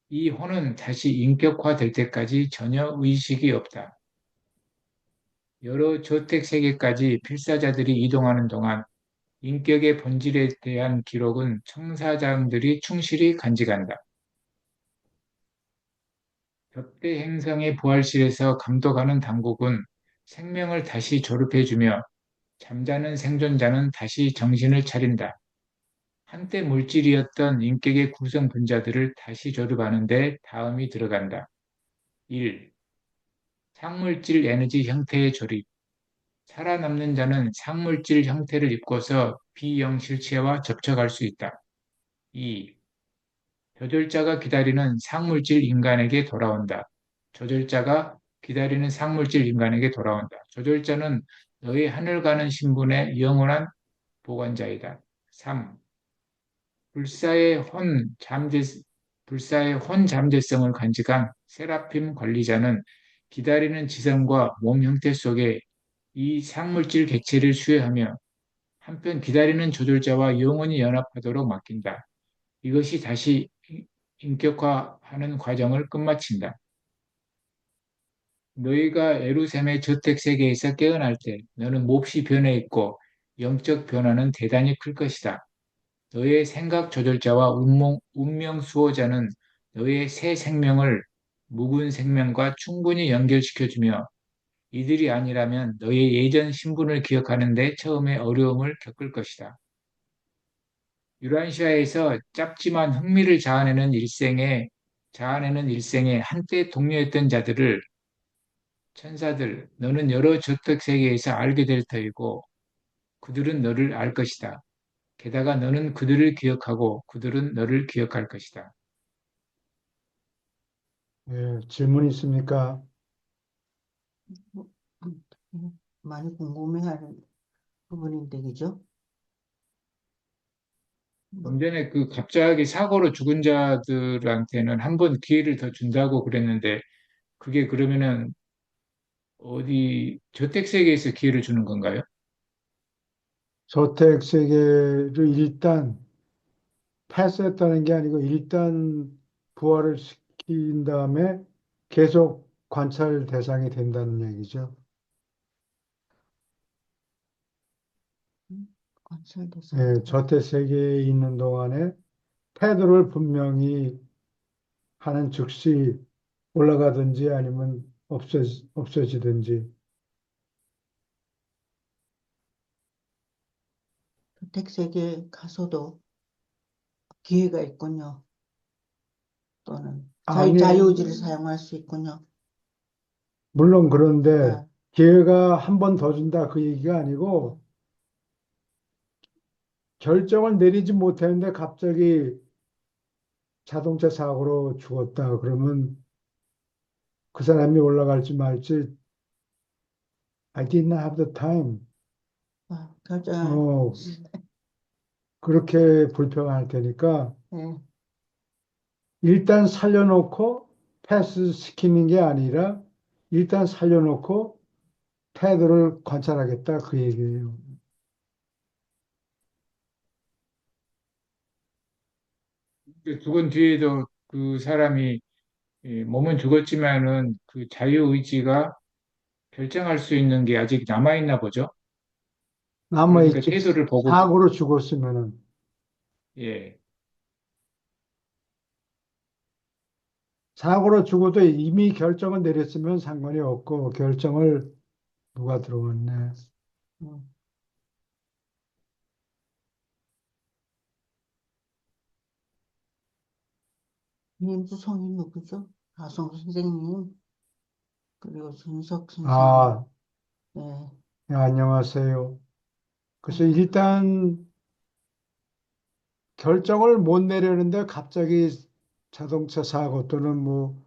이 혼은 다시 인격화될 때까지 전혀 의식이 없다. 여러 저택 세계까지 필사자들이 이동하는 동안 인격의 본질에 대한 기록은 청사장들이 충실히 간직한다. 적대 행성의 부활실에서 감독하는 당국은 생명을 다시 조립해주며 잠자는 생존자는 다시 정신을 차린다. 한때 물질이었던 인격의 구성 분자들을 다시 조립하는 데 다음이 들어간다. 1. 상물질 에너지 형태의 조립. 살아남는 자는 상물질 형태를 입고서 비영 실체와 접촉할 수 있다. 2. 조절자가 기다리는 상물질 인간에게 돌아온다. 조절자가 기다리는 상물질 인간에게 돌아온다. 조절자는 너의 하늘 가는 신분의 영원한 보관자이다. 3. 불사의 혼 잠재, 불사의 혼 잠재성을 간직한 세라핌 관리자는 기다리는 지성과 몸 형태 속에 이 상물질 객체를 수여하며 한편 기다리는 조절자와 영원히 연합하도록 맡긴다. 이것이 다시 인격화하는 과정을 끝마친다. 너희가 에루셈의 저택 세계에서 깨어날 때 너는 몹시 변해 있고 영적 변화는 대단히 클 것이다. 너의 생각 조절자와 운명 수호자는 너의 새 생명을 묵은 생명과 충분히 연결시켜주며 이들이 아니라면 너의 예전 신분을 기억하는데 처음에 어려움을 겪을 것이다. 유란시아에서 짧지만 흥미를 자아내는 일생에 한때 동료였던 자들을 천사들, 너는 여러 저택 세계에서 알게 될 터이고 그들은 너를 알 것이다. 게다가 너는 그들을 기억하고 그들은 너를 기억할 것이다. 예, 질문 있습니까? 많이 궁금해하는 부분인데, 그죠? 좀 전에 그 갑자기 사고로 죽은 자들한테는 한 번 기회를 더 준다고 그랬는데 그게 그러면은 어디 저택 세계에서 기회를 주는 건가요? 저택 세계를 일단 패스했다는 게 아니고 일단 부활을 시킨 다음에 계속 관찰 대상이 된다는 얘기죠. 관찰대상. 예, 저택 세계에 있는 동안에 패드를 분명히 하는 즉시 올라가든지 아니면 없어지든지. 주택세계 가서도 기회가 있군요. 또는 아니, 자유의지를 사용할 수 있군요. 물론 그런데 아, 기회가 한 번 더 준다 그 얘기가 아니고 결정을 내리지 못했는데 갑자기 자동차 사고로 죽었다. 그러면 그 사람이 올라갈지 말지 I didn't have the time. 결정을, 어, 그렇게 불평할 테니까 예, 일단 살려놓고 패스 시키는 게 아니라 일단 살려놓고 태도를 관찰하겠다 그 얘기예요. 죽은 뒤에도 그 사람이 몸은 죽었지만은 그 자유의지가 결정할 수 있는 게 아직 남아있나 보죠. 그러니까 남아있지 태도를 보고, 사고로 죽었으면은 예, 사고로 죽어도 이미 결정을 내렸으면 상관이 없고 결정을 누가 들어왔네. 음, 임수성이 누구죠? 가성 선생님, 그리고 준석 선생님, 아, 예, 네, 안녕하세요. 그래서 음, 일단 결정을 못 내려는데 갑자기 자동차 사고 또는 뭐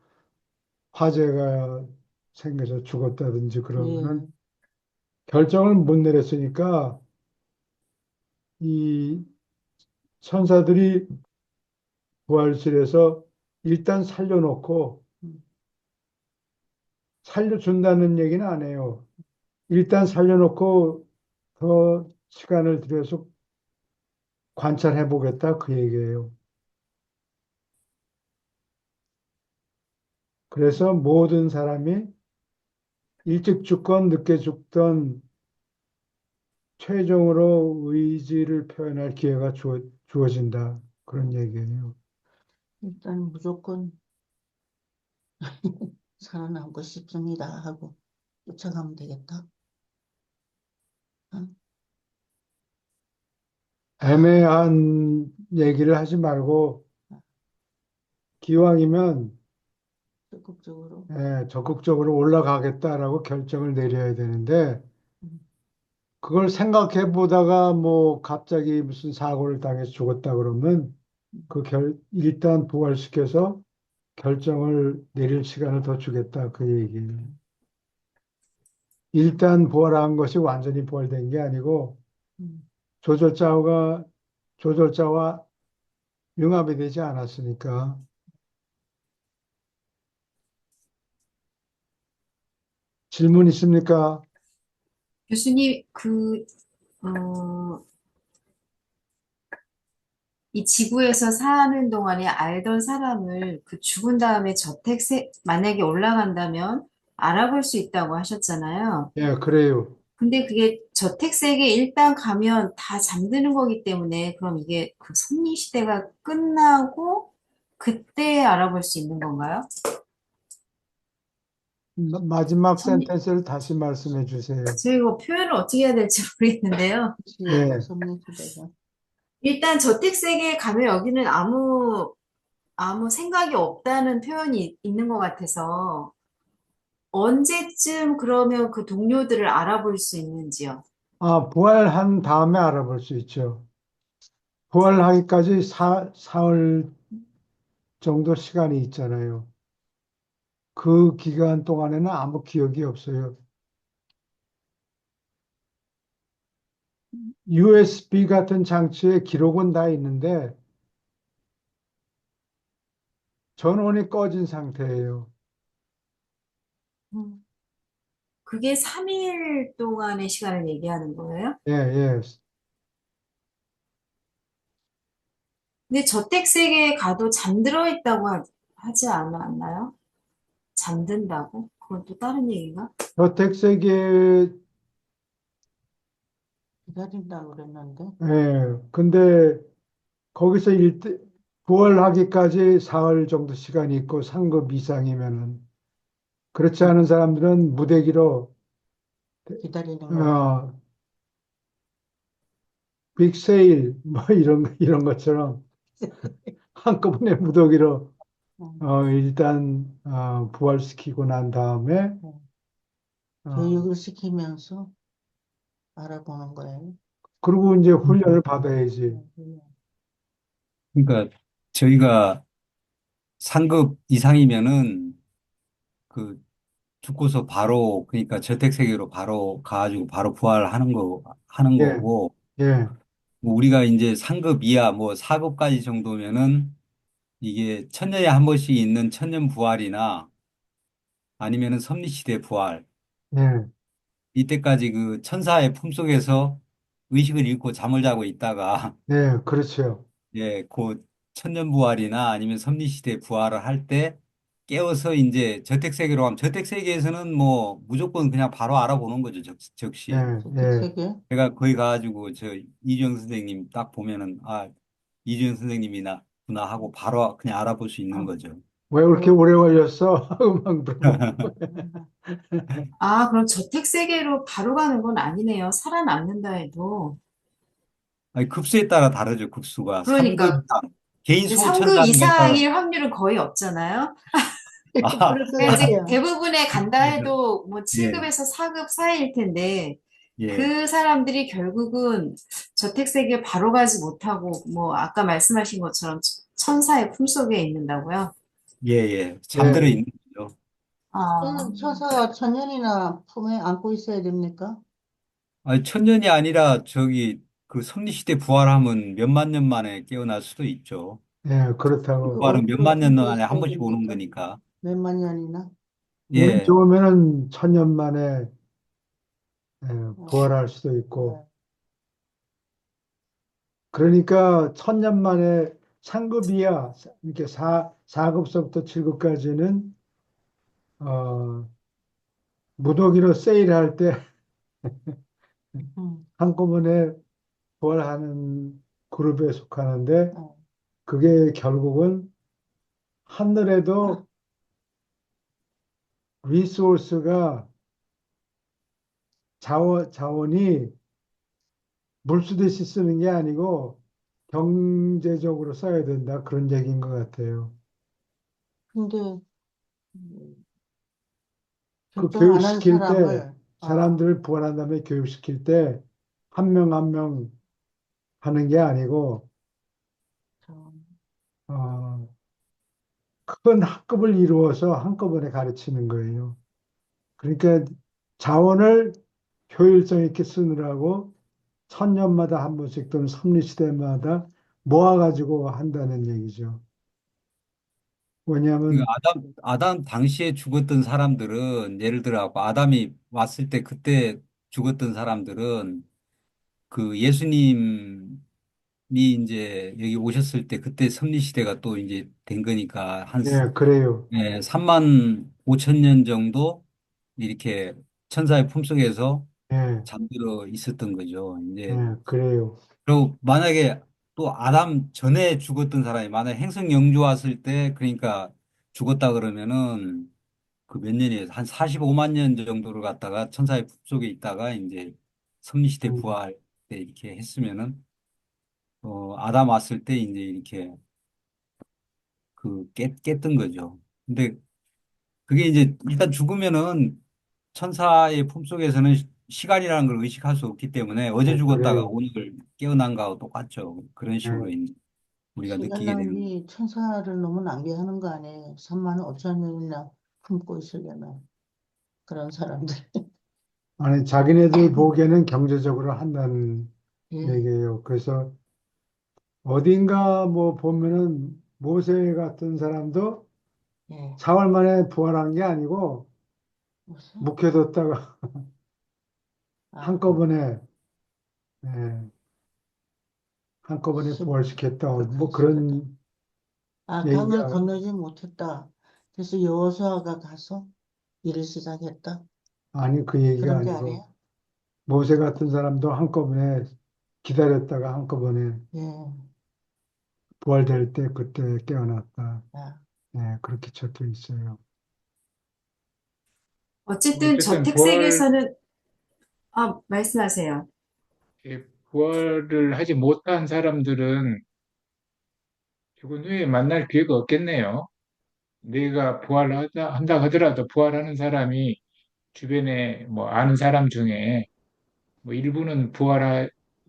화재가 생겨서 죽었다든지 그러면은 예, 결정을 못 내렸으니까 이 천사들이 부활실에서 일단 살려놓고 음, 살려준다는 얘기는 안 해요. 일단 살려놓고 더 시간을 들여서 관찰해 보겠다 그 얘기예요. 그래서 모든 사람이 일찍 죽건 늦게 죽던 최종으로 의지를 표현할 기회가 주어진다. 그런 얘기예요. 일단 무조건 살아남고 싶습니다 하고 쫓아가면 되겠다. 어? 아, 애매한 얘기를 하지 말고 기왕이면 적극적으로, 적극적으로 올라가겠다라고 결정을 내려야 되는데 음, 그걸 생각해 보다가 뭐 갑자기 무슨 사고를 당해서 죽었다 그러면 일단 부활시켜서 결정을 내릴 시간을 더 주겠다 그 얘기예요. 일단 부활한 것이 완전히 부활된 게 아니고 음. 조절자가 조절자와 융합이 되지 않았으니까. 질문 있습니까? 교수님, 이 지구에서 사는 동안에 알던 사람을 그 죽은 다음에 만약에 올라간다면 알아볼 수 있다고 하셨잖아요. 예, 그래요. 근데 그게 저택세계에 일단 가면 다 잠드는 거기 때문에 그럼 이게 그 섭리시대가 끝나고 그때 알아볼 수 있는 건가요? 마지막 섭리, 센텐스를 다시 말씀해 주세요. 제가 이거 표현을 어떻게 해야 될지 모르겠는데요. 그치, 예. 섭리시대가. 일단 저택세계에 가면 여기는 아무 생각이 없다는 표현이 있는 것 같아서 언제쯤 그러면 그 동료들을 알아볼 수 있는지요? 부활한 다음에 알아볼 수 있죠. 부활하기까지 사흘 정도 시간이 있잖아요. 그 기간 동안에는 아무 기억이 없어요. USB 같은 장치에 기록은 다 있는데 전원이 꺼진 상태예요. 음, 그게 3일 동안의 시간을 얘기하는 거예요? 예, 예. 근데 저택세계에 가도 잠들어 있다고 하지 않았나요? 잠든다고? 그건 또 다른 얘기가? 저택세계, 기다린다고 그랬는데. 예. 근데 거기서 부활하기까지 사흘 정도 시간이 있고 상급 이상이면은 그렇지 않은 사람들은 무대기로 기다리는 거야. 어, 빅세일 뭐 이런 것처럼 한꺼번에 무더기로 음, 일단 부활시키고 난 다음에 음. 어, 교육을 시키면서 알아보는 거예요. 그리고 이제 훈련을 받아야지. 그러니까 저희가 상급 이상이면은 그 죽고서 바로 그러니까 저택세계로 바로 가가지고 바로 부활하는 하는 예, 거고 예, 뭐 우리가 이제 상급 이하 뭐 4급까지 정도면은 이게 천년에 한 번씩 있는 천년 부활이나 아니면은 섭리시대 부활 예, 이때까지 그 천사의 품속에서 의식을 잃고 잠을 자고 있다가 예, 그렇죠. 예, 그 천년부활이나 아니면 섭리시대 부활을 할 때 깨워서 이제 저택세계로 가면 저택세계에서는 뭐 무조건 그냥 바로 알아보는 거죠, 예, 즉시. 예. 저택세계? 제가 거기 가가지고 저 이주영 선생님 딱 보면은 이주영 선생님이나 구나 하고 바로 그냥 알아볼 수 있는 아, 거죠. 왜 그렇게 그, 오래 걸렸어? 음악 물어보고. 아, 그럼 저택세계로 바로 가는 건 아니네요. 살아남는다 해도. 아니, 급수에 따라 다르죠, 급수가. 상급 그러니까 이상, 개인 상급 수호천사는 일단, 이상일 확률은 거의 없잖아요. 아, 그럴 것 그러니까 이제 같아요. 대부분의 간다 해도 뭐 예, 7급에서 4급 사이일 텐데 예, 그 사람들이 결국은 저택세계 바로 가지 못하고 뭐 아까 말씀하신 것처럼 천사의 품속에 있는다고요? 예, 예. 잠들어 예, 있는 거죠. 아, 천사가 천년이나 품에 안고 있어야 됩니까? 아니, 천년이 아니라 저기 그 섭리시대 부활하면 몇만 년 만에 깨어날 수도 있죠. 예, 그렇다고. 부활은 몇만 년 어디에 만에 한 있어야 번씩 오는 됩니까? 거니까. 몇만 년이나? 운이 예, 좋으면은 천년 만에 어, 부활할 수도 있고. 네. 그러니까 천년 만에 상급 이하, 이렇게 4급서부터 7급까지는 무더기로 세일할 때 음, 한꺼번에 부활하는 그룹에 속하는데 어, 그게 결국은 하늘에도 리소스가 자원이 물수대시 쓰는 게 아니고 경제적으로 써야 된다. 그런 얘기인 것 같아요. 근데 음, 그 결정 안 한 교육시킬 때 사람을 사람들을 부활한 다음에 교육시킬 때 한 명 한 명 하는 게 아니고 저, 어, 큰 학급을 이루어서 한꺼번에 가르치는 거예요. 그러니까 자원을 효율성 있게 쓰느라고 천년마다 한 번씩 또는 섭리시대마다 모아가지고 한다는 얘기죠. 그 왜냐하면 아담 당시에 죽었던 사람들은 예를 들어 아담이 왔을 때 그때 죽었던 사람들은 그 예수님 이제 여기 오셨을 때 그때 섭리시대가 또 이제 된 거니까 한 예, 그래요. 3만 5천 년 정도 이렇게 천사의 품속에서 예, 잠들어 있었던 거죠. 이제 예, 그래요. 그리고 만약에 또 아담 전에 죽었던 사람이 만약에 행성 영주 왔을 때 그러니까 죽었다 그러면은 그 몇 년이에요? 한 45만 년 정도를 갖다가 천사의 품속에 있다가 이제 섭리시대 음, 부활 때 이렇게 했으면은 아담 왔을 때 이제 이렇게 깼던 거죠. 근데 그게 이제 일단 죽으면은 천사의 품속에서는 시간이라는 걸 의식할 수 없기 때문에 어제 예, 죽었다가 그래요. 오늘 깨어난 거하고 똑같죠. 그런 식으로 예, 이제 우리가 시간 느끼게 되는 거죠. 낭비, 천사를 너무 낭비하는 거 아니에요? 3만 5천 년이나 품고 있으려면 그런 사람들. 아니, 자기네들 보기에는 경제적으로 한다는 예, 얘기예요. 그래서 어딘가 뭐 보면은 모세 같은 사람도 예. 4월 만에 부활한 게 아니고 무슨? 묵혀뒀다가 아, 한꺼번에, 예, 한꺼번에 습, 부활시켰다. 뭐 습하다. 그런 아, 강을 얘기가, 건너지 못했다. 그래서 여호수아가 가서 일을 시작했다. 아니, 그 얘기가 그런 게 아니고 아니야? 모세 같은 사람도 한꺼번에 기다렸다가 한꺼번에 예, 부활될 때 그때 깨어났다. 아, 예, 그렇게 적혀 있어요. 어쨌든 저 어쨌든 부활, 택색에서는, 말씀하세요. 부활을 하지 못한 사람들은 죽은 후에 만날 기회가 없겠네요. 내가 한다 하더라도 부활하는 사람이 주변에 뭐 아는 사람 중에 뭐 일부는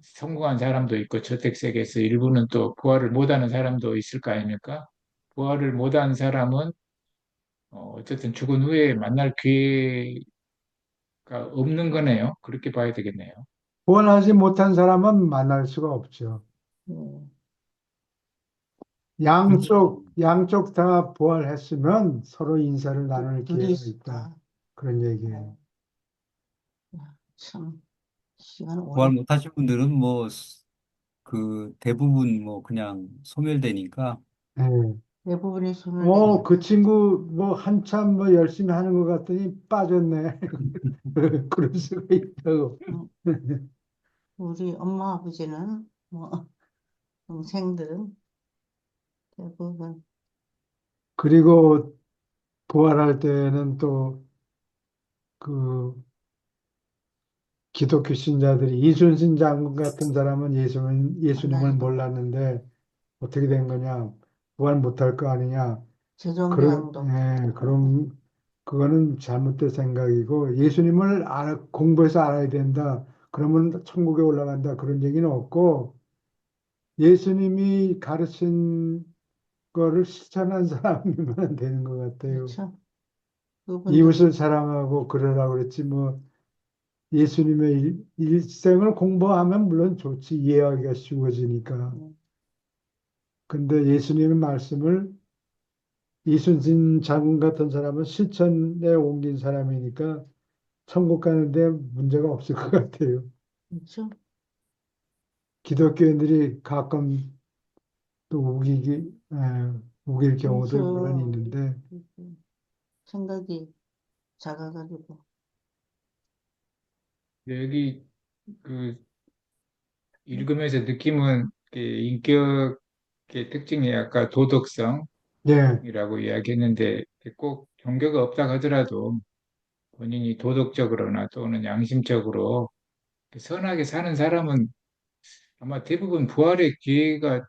성공한 사람도 있고 저택sek에서 일부는 또 부활을 못하는 사람도 있을 거 아닙니까? 부활을 못한 사람은 어쨌든 죽은 후에 만날 기회가 없는 거네요. 그렇게 봐야 되겠네요. 부활하지 못한 사람은 만날 수가 없죠. 예. 그렇죠. 양쪽 다 부활했으면 서로 인사를 나눌 둘이 기회가 있다. 있다. 그런 어, 얘기예요. 야, 참, 시간 오래, 부활 못하신 분들은 뭐 그 대부분 뭐 그냥 소멸되니까 예. 대부분이 소멸되니까. 그 친구 뭐 한참 뭐 열심히 하는 것 같더니 빠졌네. 그럴 수가 있다고. 음, 우리 엄마 아버지는, 뭐, 동생들은 대부분, 그리고 부활할 때는 또 그 기독교 신자들이 이순신 장군 같은 사람은 예수님을 만나지도 못해. 몰랐는데 어떻게 된 거냐? 부활 못할 거 아니냐? 재정량도, 그럼 그거는 잘못된 생각이고 예수님을 공부해서 알아야 된다. 그러면 천국에 올라간다. 그런 얘기는 없고 예수님이 가르친 거를 실천한 사람이면 되는 것 같아요. 그렇죠? 그분들이, 이웃을 사랑하고 그러라고 그랬지 뭐 예수님의 일생을 공부하면 물론 좋지 이해하기가 쉬워지니까. 음, 근데 예수님의 말씀을 이순신 장군 같은 사람은 실천에 옮긴 사람이니까 천국 가는데 문제가 없을 것 같아요. 그렇죠? 기독교인들이 가끔 또 우길 경우도 물론 그래서 있는데, 생각이 작아가지고, 여기 그 읽으면서 느낌은 인격의 특징이 아까 도덕성이라고 예, 이야기했는데 꼭 종교가 없다 하더라도 본인이 도덕적으로나 또는 양심적으로 선하게 사는 사람은 아마 대부분 부활의 기회가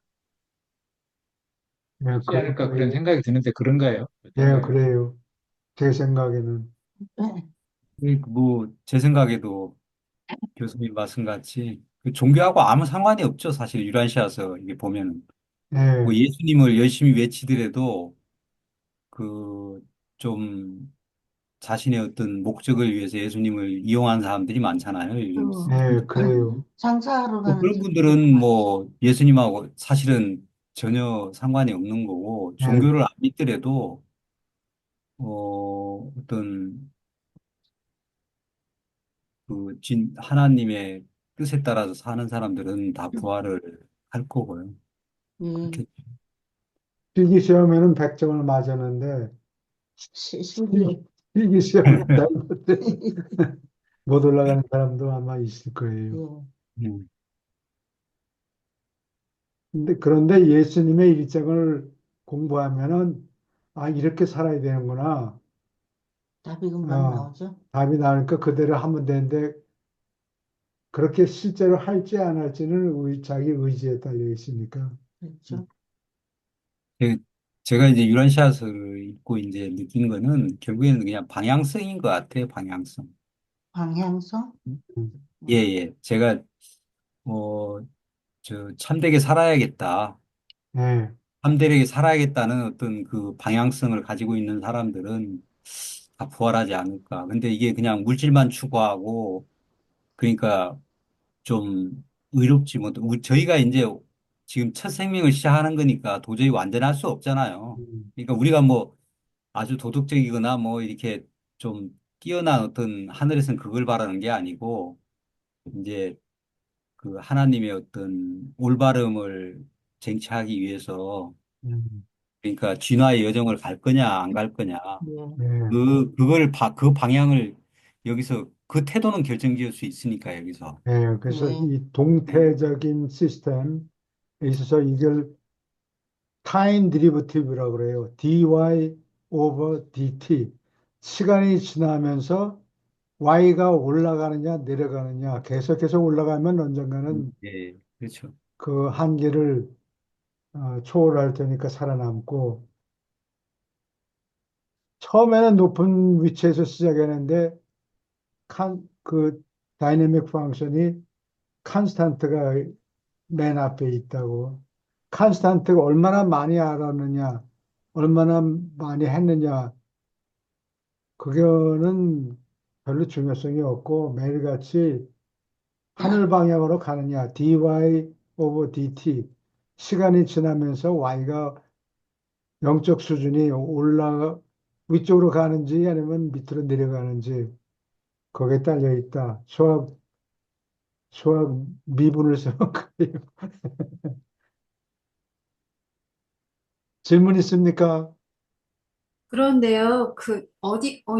예, 있지 않을까 그런 생각이 드는데 그런가요? 예, 어떤가요? 그래요. 제 생각에는. 뭐 제 생각에도 교수님 말씀같이 그 종교하고 아무 상관이 없죠. 사실 유란시아서 이게 보면은 뭐 예, 예수님을 열심히 외치더라도 그 좀 자신의 어떤 목적을 위해서 예수님을 이용하는 사람들이 많잖아요. 요즘 또, 예, 그래요. 장사하러 뭐 가는 그런 사람들도 분들은 많죠. 뭐 예수님하고 사실은 전혀 상관이 없는 거고 예, 종교를 안 믿더라도 어떤 하나님의 뜻에 따라서 사는 사람들은 다 부활을 할 거고요. 예, 그렇게 필기 시험에는 100점을 맞았는데 실기. 필기 시험은 잘 못해 못 올라가는 사람도 아마 있을 예, 거예요. 음, 그런데 예수님의 일정을 공부하면은 아, 이렇게 살아야 되는구나. 답이 금방 어, 나오죠. 답이 나오니까 그대로 하면 되는데 그렇게 실제로 할지 안 할지는 자기 의지에 달려 있으니까. 음, 그렇죠. 제- 제가 이제 유란시아서를 읽고 이제 느낀 거는 결국에는 그냥 방향성인 것 같아요. 방향성. 방향성? 예, 음, 예. 제가 어, 참되게 살아야겠다. 네, 참되게 살아야겠다는 어떤 그 방향성을 가지고 있는 사람들은 다 부활하지 않을까. 근데 이게 그냥 물질만 추구하고 그러니까 좀 의롭지 못. 저희가 이제 지금 첫 생명을 시작하는 거니까 도저히 완전할 수 없잖아요. 음, 그러니까 우리가 뭐 아주 도덕적이거나 뭐 이렇게 좀 뛰어난 어떤 하늘에서는 그걸 바라는 게 아니고 이제 그 하나님의 어떤 올바름을 쟁취하기 위해서 음, 그러니까 진화의 여정을 갈 거냐 안 갈 거냐 예, 네, 그 방향을 여기서 그 태도는 결정지을 수 있으니까 여기서. 네. 그래서 예, 이 네. 동태적인 시스템에 있어서 이걸 타임 드리버티브라고 그래요. dy over dt. 시간이 지나면서 y가 올라가느냐 내려가느냐 계속해서 올라가면 언젠가는 예, 그렇죠. 그 한계를 초월할 테니까 살아남고 처음에는 높은 위치에서 시작했는데 그 다이내믹 펑션이 컨스탄트가 맨 앞에 있다고. 컨스탄트가 얼마나 많이 알았느냐, 얼마나 많이 했느냐, 그거는 별로 중요성이 없고 매일같이 하늘 방향으로 가느냐, dy over dt. 시간이 지나면서 y가 영적 수준이 위쪽으로 가는지 아니면 밑으로 내려가는지 거기에 딸려 있다. 수학 미분을 쓰면 그래요. 질문 있습니까? 그런데요,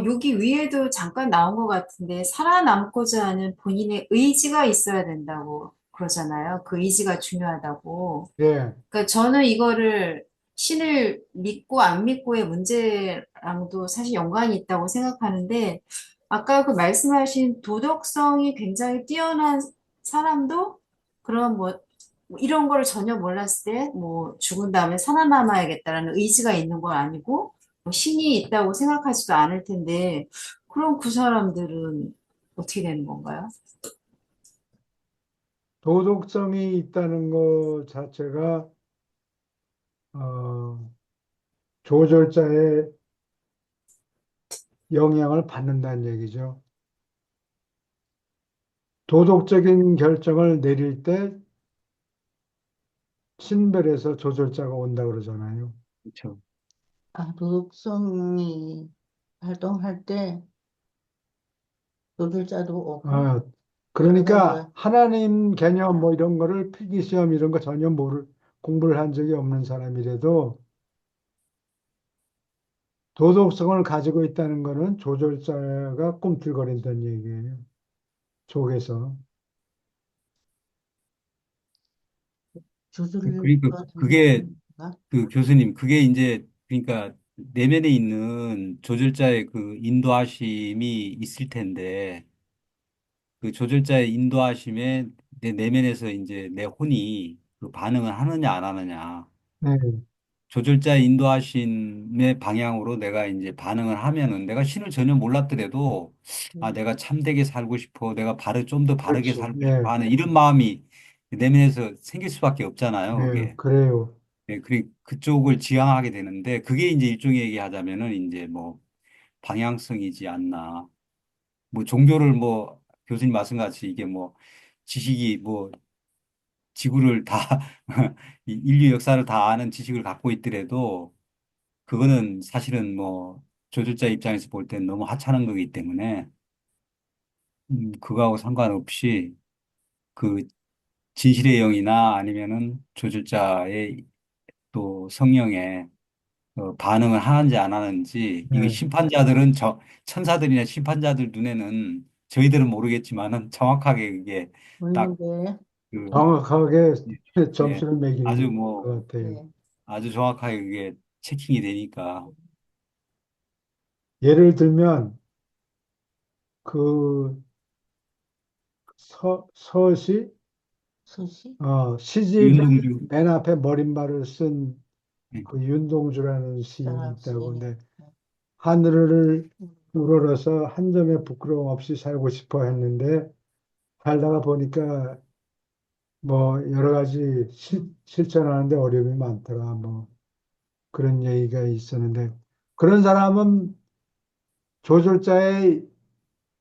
여기 위에도 잠깐 나온 것 같은데, 살아남고자 하는 본인의 의지가 있어야 된다고 그러잖아요. 그 의지가 중요하다고. 예, 그러니까 저는 이거를 신을 믿고 안 믿고의 문제랑도 사실 연관이 있다고 생각하는데, 아까 그 말씀하신 도덕성이 굉장히 뛰어난 사람도 그런 뭐 이런 거를 전혀 몰랐을 때, 뭐 죽은 다음에 살아남아야겠다라는 의지가 있는 건 아니고, 뭐 신이 있다고 생각하지도 않을 텐데, 그럼 그 사람들은 어떻게 되는 건가요? 도덕성이 있다는 것 자체가 어, 조절자의 영향을 받는다는 얘기죠. 도덕적인 결정을 내릴 때 신별에서 조절자가 온다 그러잖아요. 그렇죠. 아, 도덕성이 활동할 때 조절자도 오고 아, 여러 그러니까 가지가 하나님 개념 뭐 이런 거를 필기시험 이런 거 전혀 공부를 한 적이 없는 사람이라도 도덕성을 가지고 있다는 거는 조절자가 꿈틀거린다는 얘기예요. 속에서. 그러니까 조절자가 그게 된다든가. 그 교수님 그게 이제 그러니까 내면에 있는 조절자의 그 인도하심이 있을 텐데 그 조절자의 인도하심에 내 내면에서 이제 내 혼이 그 반응을 하느냐 안 하느냐 네, 조절자의 인도하심의 방향으로 내가 이제 반응을 하면은 내가 신을 전혀 몰랐더라도 아 음, 내가 참되게 살고 싶어 내가 좀 더 바르게 그렇지. 살고 싶어 예, 하는 이런 마음이 내면에서 생길 수밖에 없잖아요 네, 그게. 그래요. 예, 그쪽을 지향하게 되는데 그게 이제 일종의 얘기하자면은 이제 뭐 방향성이지 않나. 뭐 종교를 뭐 교수님 말씀같이 이게 뭐 지식이 뭐 지구를 다 이 인류 역사를 다 아는 지식을 갖고 있더라도 그거는 사실은 뭐 조절자 입장에서 볼 때는 너무 하찮은 거기 때문에 그거하고 상관없이 그 진실의 영이나 아니면은 조술자의 또 성령에 반응을 하는지 안 하는지 이거 예, 심판자들은 천사들이나 심판자들 눈에는 저희들은 모르겠지만은 정확하게 이게 딱 보이는데, 그 정확하게 예, 점수를 아주 매기는 뭐 것 같아요. 예, 아주 정확하게 그게 체킹이 되니까 예를 들면 그 서시 소시, 시집 윤동주 맨 앞에 머릿말을 쓴 예, 그 윤동주라는 시인이 사람 있다고. 시인이, 근데 하늘을 음, 우러러서 한 점의 부끄러움 없이 살고 싶어 했는데 살다가 보니까 뭐 여러 가지 실천하는데 어려움이 많더라. 뭐 그런 얘기가 있었는데 그런 사람은 조절자의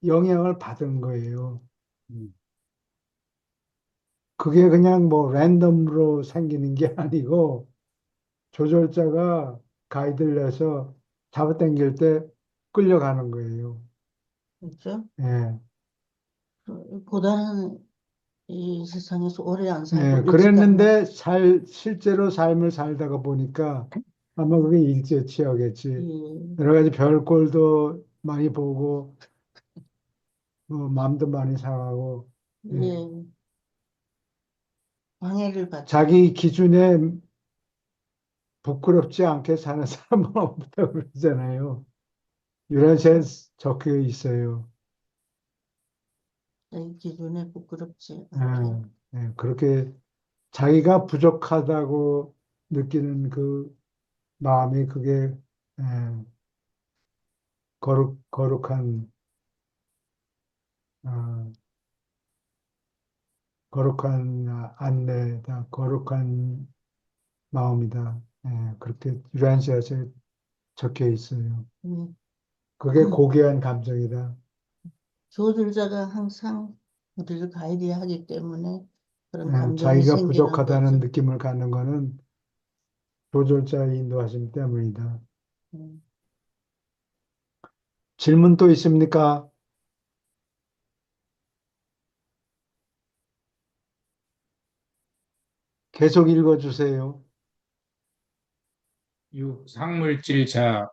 영향을 받은 거예요. 음, 그게 그냥 뭐 랜덤으로 생기는 게 아니고 조절자가 가이드를 내서 잡아당길 때 끌려가는 거예요. 그렇죠? 예. 고단한 이 세상에서 오래 안 살고 예, 일찍 가면, 그랬는데 실제로 삶을 살다가 보니까 아마 그게 일제치여겠지. 예, 여러 가지 별꼴도 많이 보고, 마음도 많이 상하고, 예. 예, 방해를 받죠. 자기 기준에 부끄럽지 않게 사는 사람은 없다고 그러잖아요. 유라시에 적혀 있어요. 자기 기준에 부끄럽지 않게. 예, 그렇게 자기가 부족하다고 느끼는 그 마음이 그게 예, 거룩한 어, 거룩한 안내다, 거룩한 마음이다. 예, 그렇게 유란시아서에 적혀 있어요. 음. 그게 고귀한 감정이다. 조술자가 항상 우리를 가이드하기 때문에 그런 감정이 자기가 생기는 부족하다는 거죠. 느낌을 갖는 것은 조절자의 인도하심 때문이다. 음. 질문 또 있습니까? 계속 읽어주세요. 상물질 자,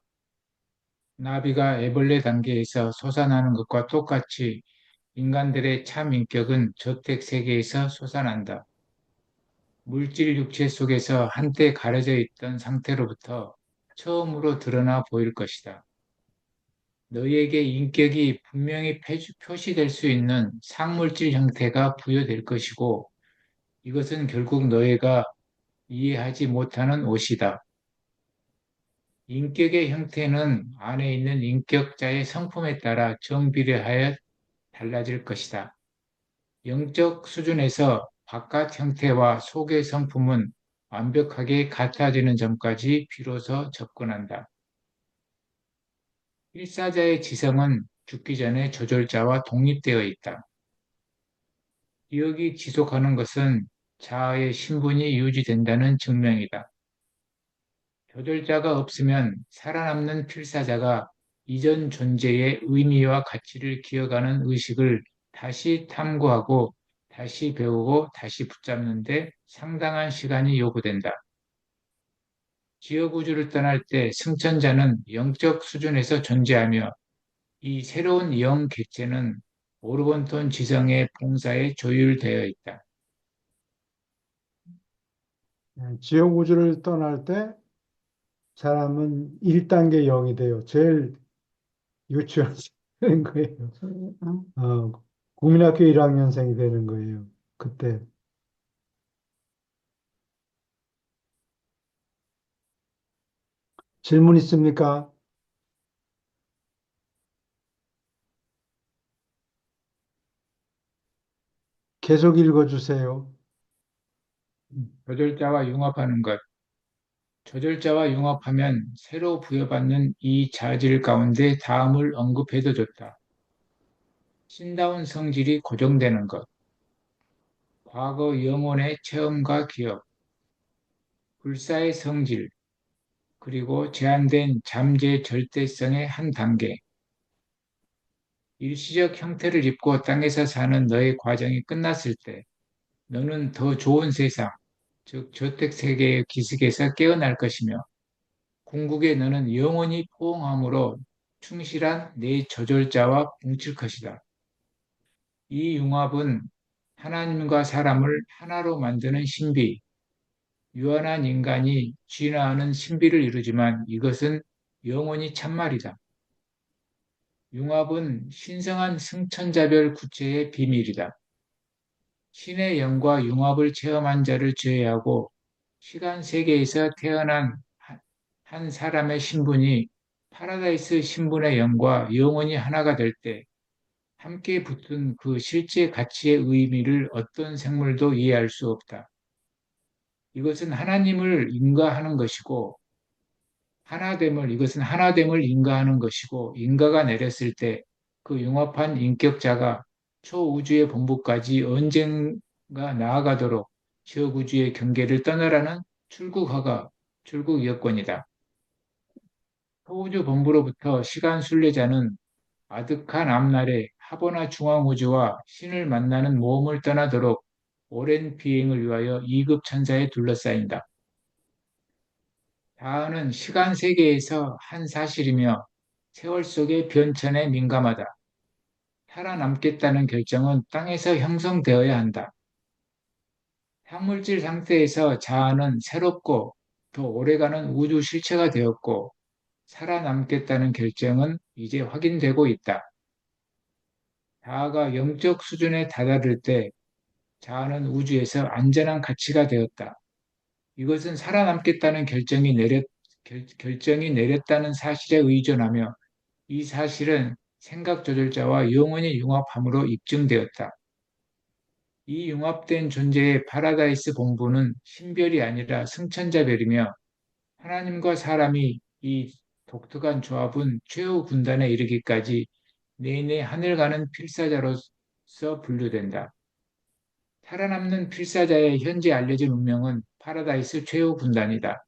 나비가 애벌레 단계에서 솟아나는 것과 똑같이 인간들의 참 인격은 저택 세계에서 솟아난다. 물질 육체 속에서 한때 가려져 있던 상태로부터 처음으로 드러나 보일 것이다. 너희에게 인격이 분명히 표시될 수 있는 상물질 형태가 부여될 것이고, 이것은 결국 너희가 이해하지 못하는 옷이다. 인격의 형태는 안에 있는 인격자의 성품에 따라 정비례하여 달라질 것이다. 영적 수준에서 바깥 형태와 속의 성품은 완벽하게 같아지는 점까지 비로소 접근한다. 일사자의 지성은 죽기 전에 조절자와 독립되어 있다. 기억이 지속하는 것은 자아의 신분이 유지된다는 증명이다. 조절자가 없으면 살아남는 필사자가 이전 존재의 의미와 가치를 기억하는 의식을 다시 탐구하고 다시 배우고 다시 붙잡는데 상당한 시간이 요구된다. 지역 우주를 떠날 때 승천자는 영적 수준에서 존재하며 이 새로운 영 객체는 오르곤톤 지성의 봉사에 조율되어 있다. 지옥 우주를 떠날 때 사람은 1단계 영이 돼요. 제일 유치원 되는 거예요. 음. 국민학교 1학년생이 되는 거예요. 그때. 질문 있습니까? 계속 읽어주세요. 조절자와 융합하는 것. 조절자와 융합하면 새로 부여받는 이 자질 가운데 다음을 언급해도 좋다. 신다운 성질이 고정되는 것, 과거 영혼의 체험과 기억, 불사의 성질, 그리고 제한된 잠재 절대성의 한 단계, 일시적 형태를 입고 땅에서 사는 너의 과정이 끝났을 때 너는 더 좋은 세상, 즉 저택 세계의 기슭에서 깨어날 것이며 궁극에 너는 영원히 포옹함으로 충실한 내 저절자와 뭉칠 것이다. 이 융합은 하나님과 사람을 하나로 만드는 신비, 유한한 인간이 진화하는 신비를 이루지만 이것은 영원히 참말이다. 융합은 신성한 승천자별 구체의 비밀이다. 신의 영과 융합을 체험한 자를 제외하고 시간 세계에서 태어난 한 사람의 신분이 파라다이스 신분의 영과 영원히 하나가 될 때 함께 붙은 그 실제 가치의 의미를 어떤 생물도 이해할 수 없다. 이것은 하나님을 인가하는 것이고 이것은 하나됨을 인가하는 것이고 인가가 내렸을 때 그 융합한 인격자가 초우주의 본부까지 언젠가 나아가도록 지구주의 경계를 떠나라는 출국 여건이다. 초우주 본부로부터 시간 순례자는 아득한 앞날에 하버나 중앙우주와 신을 만나는 모험을 떠나도록 오랜 비행을 위하여 2급 천사에 둘러싸인다. 다하는 시간 세계에서 한 사실이며 세월 속의 변천에 민감하다. 살아남겠다는 결정은 땅에서 형성되어야 한다. 항물질 상태에서 자아는 새롭고 더 오래가는 우주 실체가 되었고 살아남겠다는 결정은 이제 확인되고 있다. 자아가 영적 수준에 다다를 때 자아는 우주에서 안전한 가치가 되었다. 이것은 살아남겠다는 결정이 내렸다는 사실에 의존하며 이 사실은 생각 조절자와 영원히 융합함으로 입증되었다. 이 융합된 존재의 파라다이스 본부는 신별이 아니라 승천자별이며 하나님과 사람이 이 독특한 조합은 최후 군단에 이르기까지 내내 하늘 가는 필사자로서 분류된다. 살아남는 필사자의 현재 알려진 운명은 파라다이스 최후 군단이다.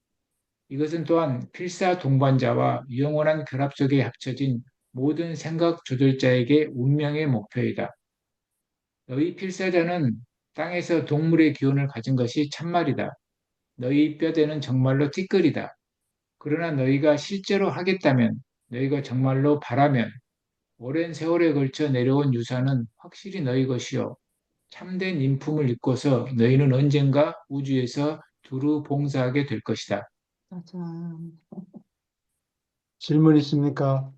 이것은 또한 필사 동반자와 영원한 결합 속에 합쳐진 모든 생각 조절자에게 운명의 목표이다. 너희 필사자는 땅에서 동물의 기운을 가진 것이 참말이다. 너희 뼈대는 정말로 티끌이다. 그러나 너희가 실제로 하겠다면, 너희가 정말로 바라면, 오랜 세월에 걸쳐 내려온 유산은 확실히 너희 것이요. 참된 인품을 입고서 너희는 언젠가 우주에서 두루 봉사하게 될 것이다. 맞아. 질문 있습니까?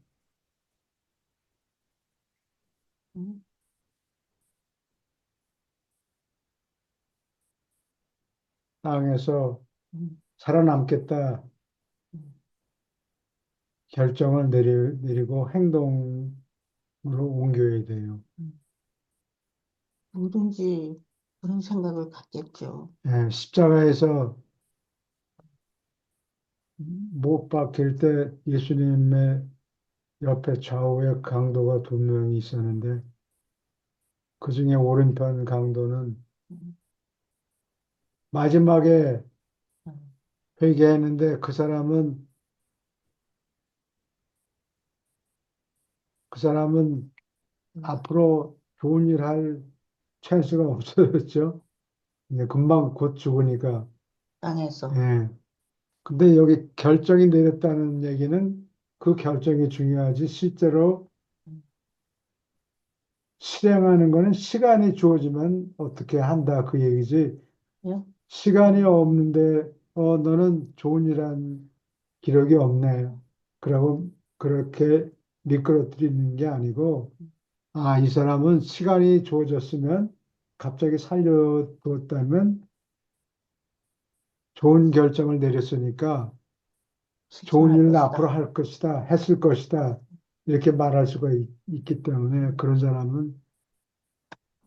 응? 땅에서 응, 살아남겠다 응, 결정을 내리고 행동으로 옮겨야 돼요. 응. 뭐든지 그런 생각을 갖겠죠. 예, 십자가에서 응? 못 박힐 때 예수님의 옆에 좌우에 강도가 두 명이 있었는데 그 중에 오른편 강도는 응, 마지막에 응, 회개했는데 그 사람은 응. 앞으로 좋은 일 할 찬스가 없어졌죠. 이제 금방 곧 죽으니까. 땅에서. 예. 근데 여기 결정이 내렸다는 얘기는 그 결정이 중요하지 실제로 응. 실행하는 거는 시간이 주어지면 어떻게 한다 그 얘기지. 예? 시간이 없는데 너는 좋은 일 한 기록이 없네. 그러고 그렇게 미끄러뜨리는 게 아니고 이 사람은 시간이 주어졌으면 갑자기 살려두었다면 좋은 결정을 내렸으니까 좋은 실천할 일은 앞으로 것이다. 할 것이다, 했을 것이다. 이렇게 말할 수가 있기 때문에 그런 사람은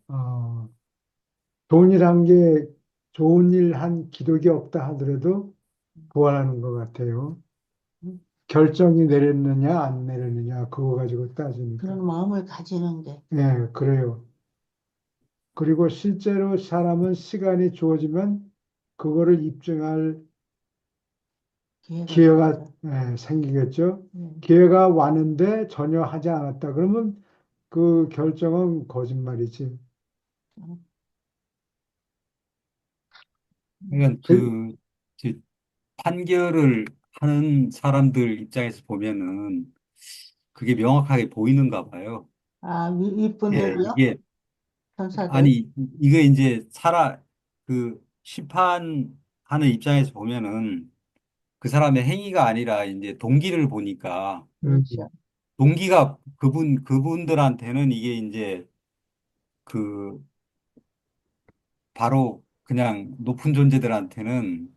어, 좋은 일 한 게 좋은 일 한 기록이 없다 하더라도 부활하는 것 같아요. 응? 결정이 내렸느냐 안 내렸느냐 그거 가지고 따지니까. 그런 마음을 가지는 게 예, 그래요. 그리고 실제로 사람은 시간이 주어지면 그거를 입증할 기회가 기회가 생기죠. 생기겠죠. 예. 기회가 왔는데 전혀 하지 않았다. 그러면 그 결정은 거짓말이지. 응. 그러니까 제- 저 판결을 하는 사람들 입장에서 보면은 그게 명확하게 보이는가 봐요. 아, 예, 윗분들이요? 이게 판사들? 아니 이거 이제 심판하는 입장에서 보면은 그 사람의 행위가 아니라 이제 동기를 보니까 음, 그렇죠. 동기가 그분들한테는 이게 이제 그 바로 그냥 높은 존재들한테는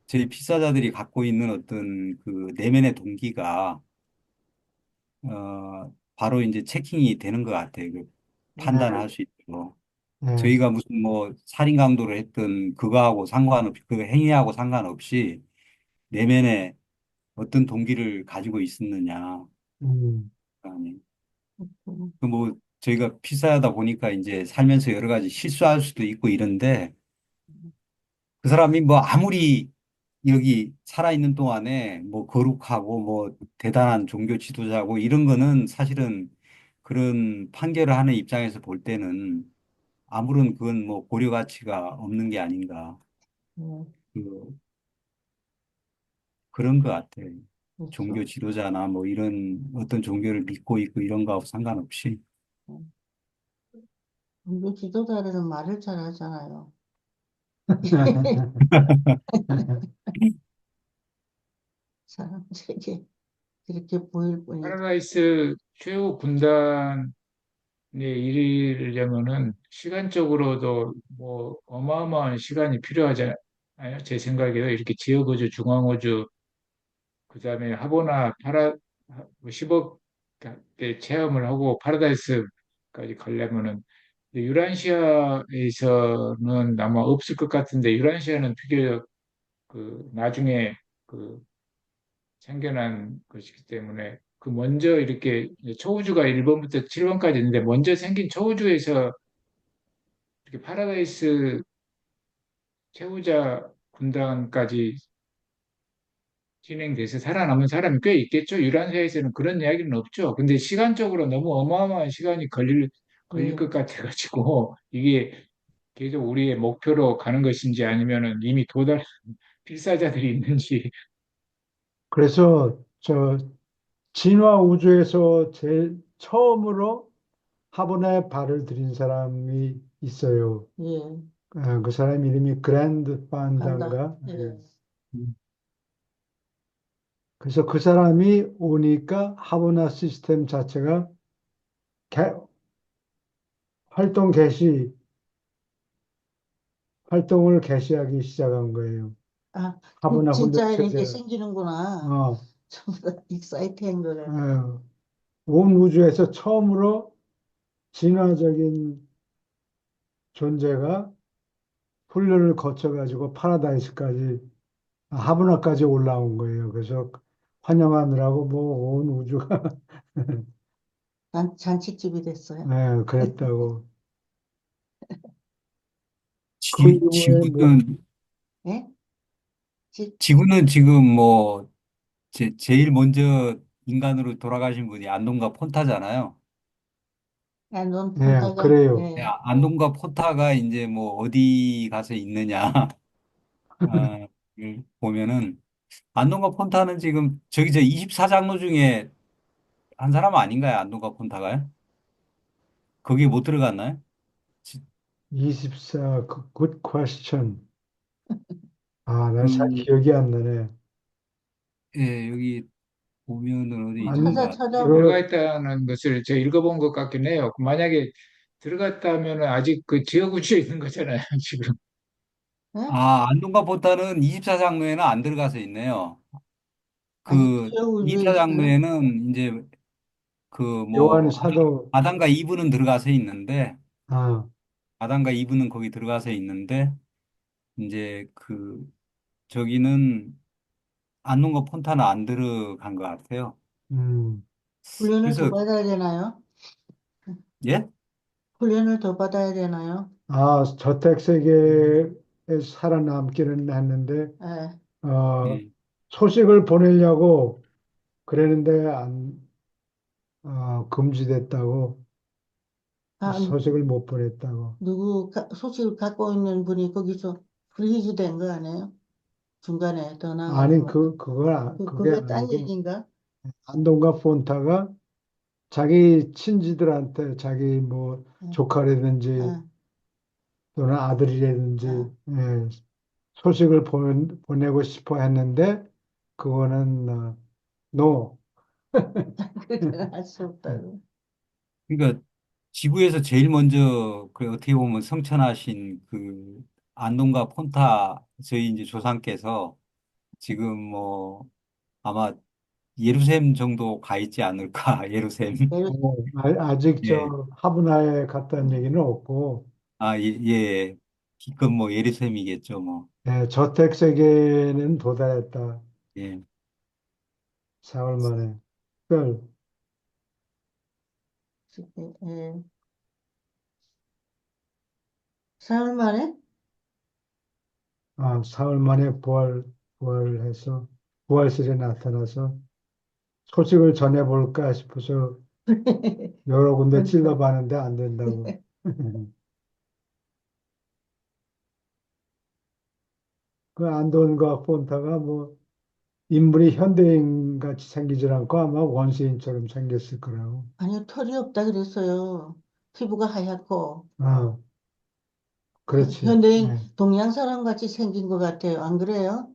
저희 피사자들이 갖고 있는 어떤 그 내면의 동기가 바로 이제 체킹이 되는 것 같아요. 그 아, 판단할 수 있도록. 예, 저희가 무슨 뭐 살인 강도를 했던 그거하고 상관없이 그 행위하고 상관없이 내면에 어떤 동기를 가지고 있었느냐. 음, 아니 음, 그 뭐 저희가 피사하다 보니까 이제 살면서 여러 가지 실수할 수도 있고 이런데 그 사람이 뭐 아무리 여기 살아있는 동안에 뭐 거룩하고 뭐 대단한 종교 지도자고 이런 거는 사실은 그런 판결을 하는 입장에서 볼 때는 아무런 그건 뭐 고려 가치가 없는 게 아닌가. 음, 그, 그런 것 같아요. 종교 그렇죠. 지도자나 뭐 이런 어떤 종교를 믿고 있고 이런 거하고 상관없이. 음. 우리 지도자들은 말을 잘 하잖아요. 사람들에게 그렇게 보일 뿐이지. 파라다이스 최후 군단에 이르려면은 시간적으로도 뭐 어마어마한 시간이 필요하잖아요. 제 생각에도 이렇게 지역우주, 중앙우주, 그다음에 하보나 뭐 10억 대 체험을 하고 파라다이스까지 가려면은 근데 유란시아에서는 아마 없을 것 같은데 유란시아는 비교적 그 나중에 그 생겨난 것이기 때문에 그 먼저 이렇게 초우주가 1번부터 7번까지 있는데 먼저 생긴 초우주에서 이렇게 파라다이스 채우자 군단까지 진행돼서 살아남은 사람이 꽤 있겠죠. 유란세에서는 그런 이야기는 없죠. 근데 시간적으로 너무 어마어마한 시간이 걸릴 예. 것 같아가지고 이게 계속 우리의 목표로 가는 것인지 아니면은 이미 도달 필사자들이 있는지. 그래서 진화 우주에서 제일 처음으로 화분에 발을 들인 사람이 있어요. 예. 그 사람 이름이 그랜드 간다. 판단가. 예. 예. 음. 그래서 그 사람이 오니까 하브나 시스템 자체가 개- 활동 개시, 활동을 개시하기 시작한 거예요. 아, 하브나 훈련 진짜 이런 게 체제가. 생기는구나. 어, 전부 다 익사이트한 거를. 어, 온 우주에서 처음으로 진화적인 존재가 훈련을 거쳐가지고 파라다이스까지, 하브나까지 올라온 거예요. 그래서 환영하느라고 뭐 온 우주가 잔치집이 됐어요. 그랬다고. 그 지, 이후에 뭐, 지구는 예? 지, 지구는 지금 뭐 제일 먼저 인간으로 돌아가신 분이 안동과 폰타잖아요. 야, 넌 예, 폰타가, 그래요. 네, 예. 안동과 폰타가 이제 뭐 어디 가서 있느냐 보면은 안동과 폰타는 지금 저기 저 24장로 중에 한 사람 아닌가요? 안동과 폰타가요? 거기에 못 들어갔나요? 지- 24, 굿 퀘스천. 나 잘 그, 기억이 안 나네. 예, 여기 보면은 어디 있는 것 찾아, 같아요. 들어가 그 있다는 것을 제가 읽어본 것 같긴 해요. 만약에 들어갔다면 아직 그 지역우주에 있는 거잖아요, 지금. 예? 아, 안동과 폰타는 24장로에는 안 들어가서 있네요. 아직 그 지역 우주에 있어요? 24장로에는 이제 그 요한 뭐 사도, 아담과 이브는 들어가서 있는데 아, 아담과 이브는 거기 들어가서 있는데 이제 그 저기는 안농과 폰타는 안 들어간 것 같아요. 음, 훈련을 더 그래서 받아야 되나요? 예? 훈련을 더 받아야 되나요? 저택세계에 살아남기는 했는데, 예. 어, 예. 소식을 보내려고 그랬는데, 금지됐다고, 아, 소식을 못 보냈다고. 소식을 갖고 있는 분이 거기서 프리즈 된 거 아니에요? 중간에 더 아니, 나가고. 그게 그게 딴 아니고, 얘기인가? 안동과 폰타가 자기 친지들한테 자기 뭐 응, 조카라든지 응, 또는 아들이라든지 응. 예, 소식을 보내고 싶어 했는데 그거는 노. 그렇게는 할 수 없다고. 그러니까 지구에서 제일 먼저 그 어떻게 보면 성천하신 그 안동과 폰타 저희 이제 조상께서 지금 뭐 아마 예루살렘 정도 가 있지 않을까 예루살렘. 예를 아직 예. 저 화분하에 갔다는 얘기는 없고 아, 예, 예. 기껏 뭐 예루살렘이겠죠, 뭐. 예, 저택 세계는 도달했다. 예. 4월 만에. 별, 예. 사흘 만에? 4월 만에 부활해서 부활절에 나타나서 소식을 전해볼까 싶어서 여러 군데 그러니까 찔러봤는데 안 된다고. 그 안돈과 폰타가 뭐 인물이 현대인 같이 생기질 않고 아마 원시인처럼 생겼을 거라고. 아니 털이 없다 그랬어요. 피부가 하얗고 아, 그렇지. 현대인 예, 동양 사람 같이 생긴 것 같아요. 안 그래요?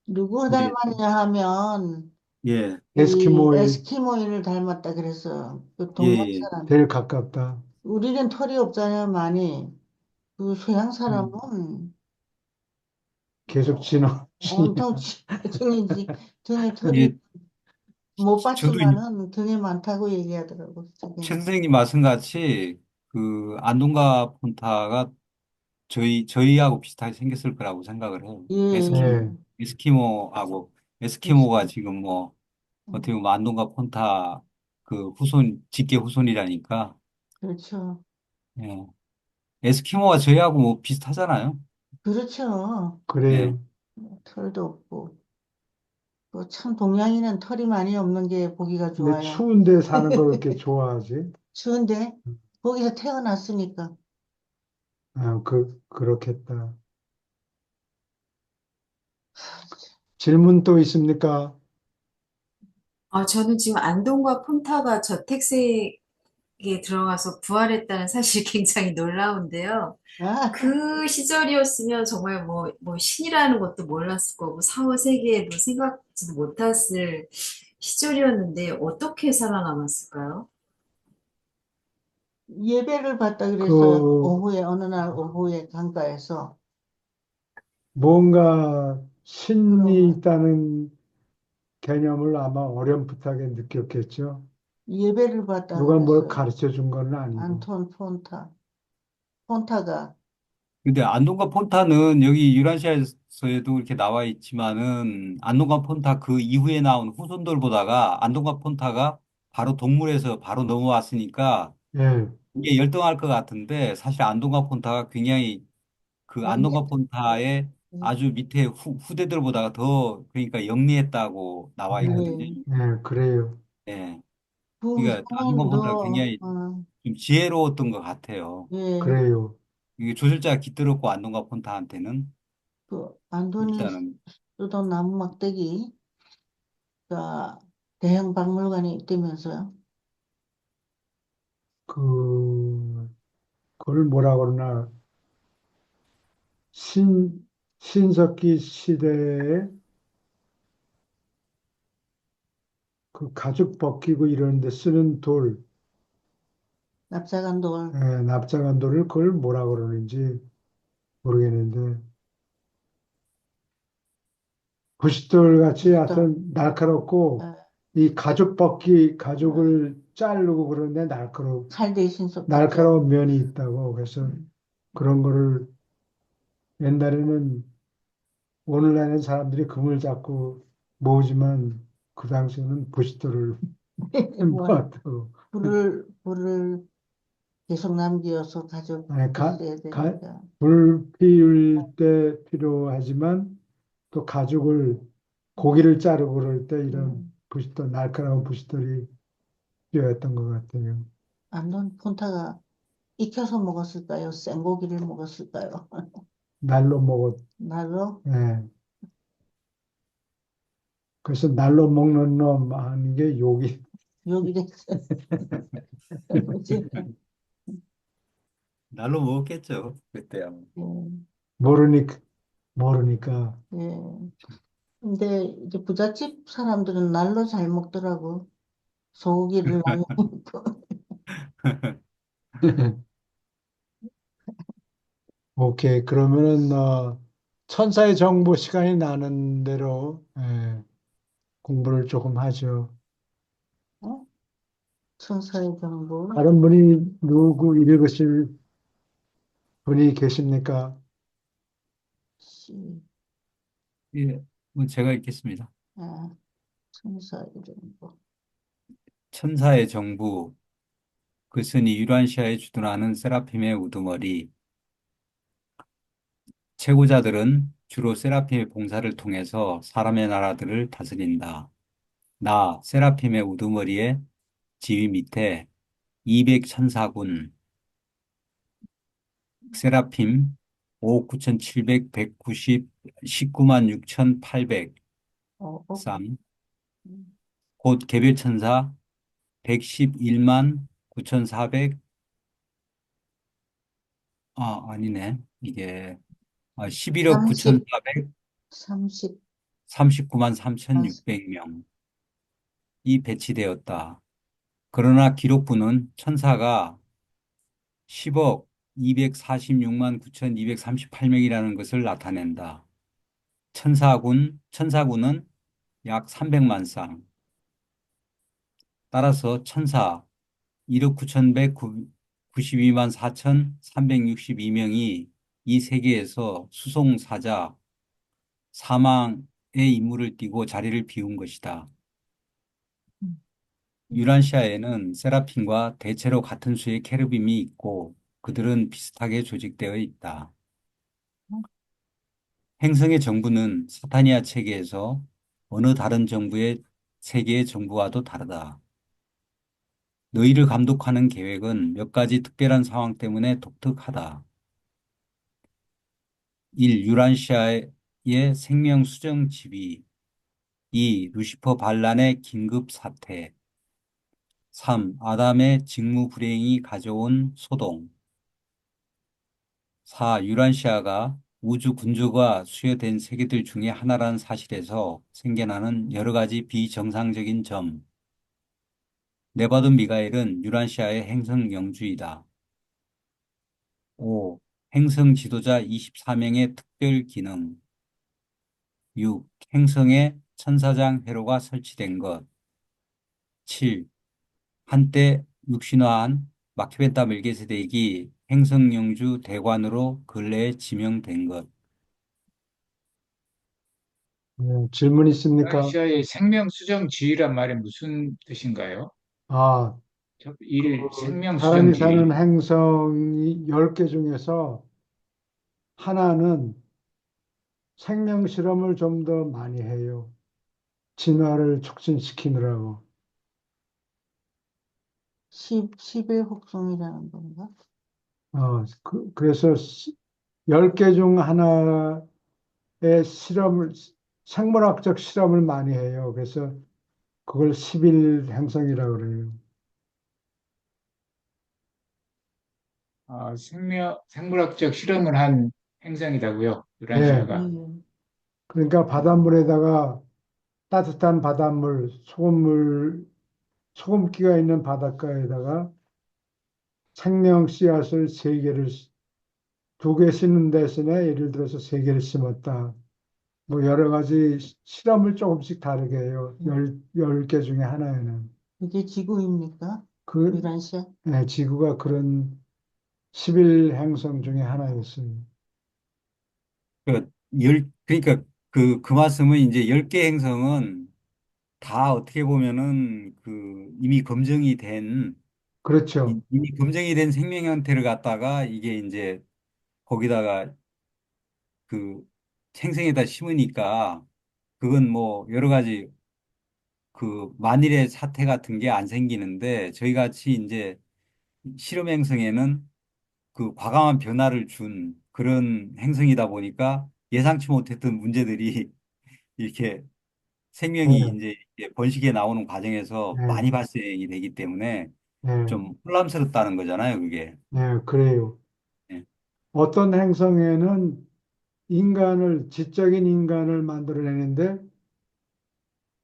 누구 예. 닮았냐 하면 예. 이 에스키모일, 에스키모인을 닮았다 그랬어요. 그 예. 동양 예. 사람. 제일 가깝다. 우리는 털이 없잖아요, 많이. 그 서양 음, 사람은 계속 진화. 온통 등이지 등에 털이 예. 못 저도 봤지만은 등에 많다고 얘기하더라고. 최 저기는. 선생님 말씀같이 그 안동과 폰타가 저희하고 비슷하게 생겼을 거라고 생각을 해요. 예, 예, 에스키모하고, 그렇죠. 에스키모가 지금 뭐, 음, 어떻게 보면 안동과 폰타 그 직계 후손이라니까, 그렇죠. 예. 에스키모가 저희하고 뭐 비슷하잖아요. 그렇죠. 예. 그래요. 털도 없고. 참 동양인은 털이 많이 없는 게 보기가 근데 좋아요. 추운데 사는 걸 그렇게 좋아하지? 추운데 거기서 태어났으니까. 그렇겠다. 질문 또 있습니까? 저는 지금 안동과 폰타가 저택세에 들어가서 부활했다는 사실이 굉장히 놀라운데요. 아, 그 시절이었으면 정말 뭐 신이라는 것도 몰랐을 거고 사후 세계에도 생각지도 못했을 시절이었는데 어떻게 살아남았을까요? 예배를 받다 그랬어요. 그, 오후에, 어느 날 오후에 강가에서. 뭔가 신이 그러면 있다는 개념을 아마 어렴풋하게 느꼈겠죠. 예배를 받다 누가 뭘 그랬어요. 가르쳐 준 건 아니고. 안톤 폰타. 폰타가 근데 안동과 폰타는 여기 유란시아에서도 이렇게 나와 있지만은 안동과 폰타 그 이후에 나온 후손들보다가 안동과 폰타가 바로 동물에서 바로 넘어왔으니까 예, 이게 열등할 것 같은데 사실 안동과 폰타가 굉장히 그 영리, 안동과 폰타의 아주 밑에 후대들보다가 더 그러니까 영리했다고 나와 있거든요. 예. 그래요. 예. 그 그러니까 안동과 폰타가 후손도, 굉장히 좀 지혜로웠던 것 같아요. 예, 그래요. 이게 조술자가 깃들었고 안동과 폰타한테는 그 안토니 일단은 쓰던 나무 막대기가 대형 박물관에 있다면서요. 그걸 뭐라 그러나, 신석기 시대에 그 가죽 벗기고 이런 데 쓰는 돌, 납작한 돌, 납작한 돌을 그걸 뭐라 그러는지 모르겠는데, 부싯돌 같이 부싯돌, 하여튼 날카롭고, 예, 이 가죽을 자르고 그러는데 칼 대신 썼겠죠. 날카로운 면이 있다고. 그래서 음. 그런 거를 옛날에는 오늘날은 사람들이 금을 잡고 모으지만 그 당시에는 부싯돌을 뭐, 모았다고. 불을 계속 남기어서 가지고 아니, 있어야 되니까. 불 피울 때 필요하지만 또 가죽을 고기를 자르고 그럴 때 이런 음. 날카로운 부싯돌이 필요했던 것 같아요. 안돈 폰타가 익혀서 먹었을까요? 생고기를 먹었을까요? 날로 먹었, 날로 예. 그래서 날로 먹는 놈 하는 게 욕이, 여기 됐어. 뭐지? 날로 먹었겠죠. 그때야. 예, 모르니까, 모르니까. 예. 근데 이제 부잣집 사람들은 날로 잘 먹더라고. 소고기를 많이 먹고. 오케이. 그러면은, 천사의 정보 시간이 나는 대로, 공부를 조금 하죠. 어? 천사의 정보. 다른 분이 누구 읽으실 분이 계십니까? 시, 예, 뭐 제가 읽겠습니다. 아, 천사의 정보. 천사의 정부, 그것은 이 유란시아에 주둔하는 세라핌의 우두머리, 채고자들은 주로 세라핌의 봉사를 통해서 사람의 나라들을 다스린다. 나 세라핌의 우두머리의 지휘 밑에 200 천사군, 세라핌 5억 9,700, 190, 19만 6,800 어, 쌍, 음, 곧 개별 천사 111만 9,400, 아니네. 이게 11억 30, 9,400, 30, 39만 아, 3,600명이 배치되었다. 그러나 기록부는 천사가 10억 246만 9,238명이라는 것을 나타낸다. 천사군은 약 300만 쌍. 따라서 천사 1억 9,192만 4,362명이 이 세계에서 수송사자 사망의 임무를 띠고 자리를 비운 것이다. 음, 유란시아에는 세라핀과 대체로 같은 수의 케르빔이 있고 그들은 비슷하게 조직되어 있다. 행성의 정부는 사타니아 체계에서 어느 다른 정부의 세계의 정부와도 다르다. 너희를 감독하는 계획은 몇 가지 특별한 상황 때문에 독특하다. 1. 유란시아의 생명 수정 지휘. 2. 루시퍼 반란의 긴급 사태. 3. 아담의 직무 불행이 가져온 소동. 4. 유란시아가 우주 군주가 수여된 세계들 중에 하나라는 사실에서 생겨나는 여러 가지 비정상적인 점. 네바돈 미가엘은 유란시아의 행성 영주이다. 5. 행성 지도자 24명의 특별 기능. 6. 행성에 천사장 회로가 설치된 것. 7. 한때 육신화한 마키벤타 멜기세덱이 행성 영주 대관으로 근래에 지명된 것. 질문 있습니까? 러시아의 생명 수정 지휘란 말이 무슨 뜻인가요? 아, 생명 수정 사람이 사는 지휘. 행성이 10개 중에서 하나는 생명 실험을 좀 더 많이 해요. 진화를 촉진시키느라고. 11 혹성이라는 건가? 그래서 10개 중 하나의 생물학적 실험을 많이 해요. 그래서 그걸 11 행성이라고 그래요. 생물학적 실험을 한 행성이라고요, 예. 유란시아가. 예. 그러니까 바닷물에다가 따뜻한 바닷물, 소금기가 있는 바닷가에다가 생명 씨앗을 두 개 심는 대신에 예를 들어서 세 개를 심었다. 뭐 여러 가지 실험을 조금씩 다르게 해요. 열 개 중에 하나에는. 이게 지구입니까? 그, 유란시아? 지구가 그런 11 행성 중에 하나였어요. 그러니까 그 말씀은 이제 10개 행성은 다 어떻게 보면은 이미 검증이 된, 그렇죠. 이미 검증이 된 생명 형태를 갖다가 이게 이제 거기다가 그 생성에다 심으니까 그건 뭐 여러 가지 만일의 사태 같은 게 안 생기는데 저희 같이 이제 실험 행성에는 과감한 변화를 준 그런 행성이다 보니까 예상치 못했던 문제들이 이렇게 생명이 예, 이제 이렇게 번식해 나오는 과정에서 예, 많이 발생이 되기 때문에 예, 좀 혼란스럽다는 거잖아요, 그게. 예, 그래요. 예. 어떤 행성에는 지적인 인간을 만들어내는데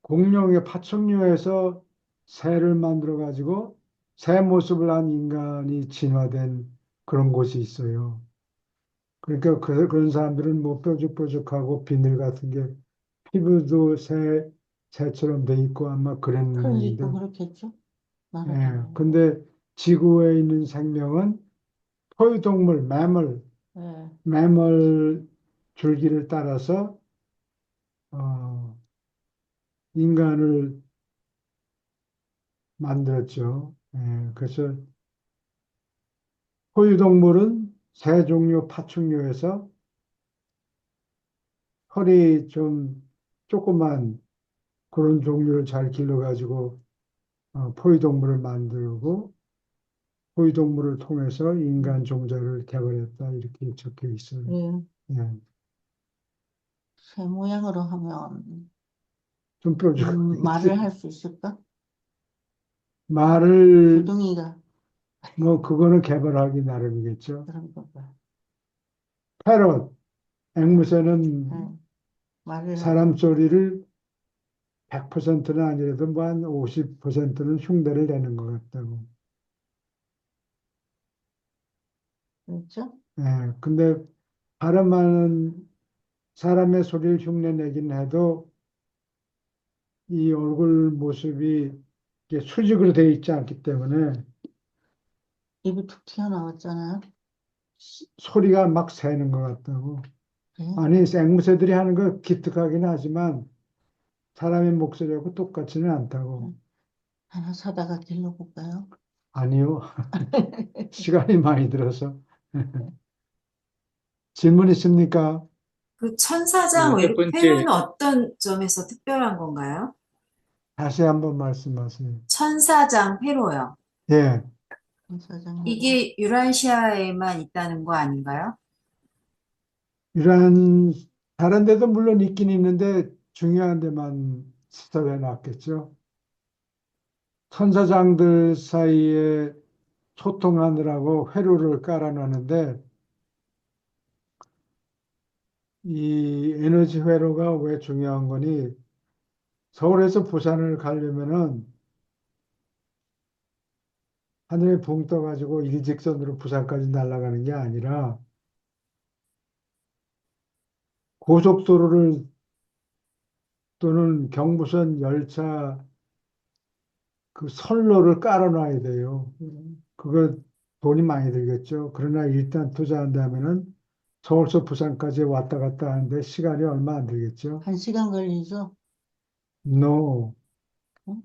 공룡의 파충류에서 새를 만들어 가지고 새 모습을 한 인간이 진화된 그런 곳이 있어요. 그러니까 그런 사람들은 뭐 뾰족뾰족하고 비늘 같은 게 피부도 새처럼 돼 있고 아마 그런 털 있고 모양인데, 그렇겠죠? 예. 날아다니는. 근데 지구에 있는 생명은 포유동물, 예. 매몰 줄기를 따라서 어, 인간을 만들었죠. 예. 그래서 포유동물은 새 종류 파충류에서 털이 좀 조그만 그런 종류를 잘 길러가지고 포유동물을 만들고 포유동물을 통해서 인간 종자를 개발했다 이렇게 적혀 있어요. 예. 예. 새 모양으로 하면 좀 말을 뾰족하겠지. 할 수 있을까? 말을 두둥이가 뭐 그거는 개발하기 나름이겠죠. 그런 거가. 패럿, 예. 앵무새는 예. 말을 사람 하죠. 소리를 100%는 아니라도 뭐 한 50%는 흉내를 내는 것 같다고. 그렇죠? 예, 근데 발음하는 사람의 소리를 흉내 내긴 해도 이 얼굴 모습이 이게 수직으로 되어 있지 않기 때문에 입이 툭 튀어나왔잖아요. 소리가 막 새는 것 같다고. 그래? 아니, 앵무새들이 하는 거 기특하긴 하지만 사람의 목소리하고 똑같지는 않다고. 예. 하나 사다가 길러볼까요? 아니요, 시간이 많이 들어서. 질문 있습니까? 그 그 천사장 첫 번째 회로는 어떤 점에서 특별한 건가요? 다시 한번 말씀하세요. 천사장 회로요. 예, 사장으로. 이게 유라시아에만 있다는 거 아닌가요? 이러한 다른 데도 물론 있긴 있는데 중요한 데만 시설해 놨겠죠. 천사장들 사이에 소통하느라고 회로를 깔아놨는데 이 에너지 회로가 왜 중요한 거니? 서울에서 부산을 가려면은 하늘에 붕 떠가지고 일직선으로 부산까지 날아가는 게 아니라 고속도로를 또는 경부선 열차 그 선로를 깔아놔야 돼요. 그거 돈이 많이 들겠죠. 그러나 일단 투자한다면은 서울서 부산까지 왔다 갔다 하는데 시간이 얼마 안 들겠죠. 1시간 걸리죠? No. 어?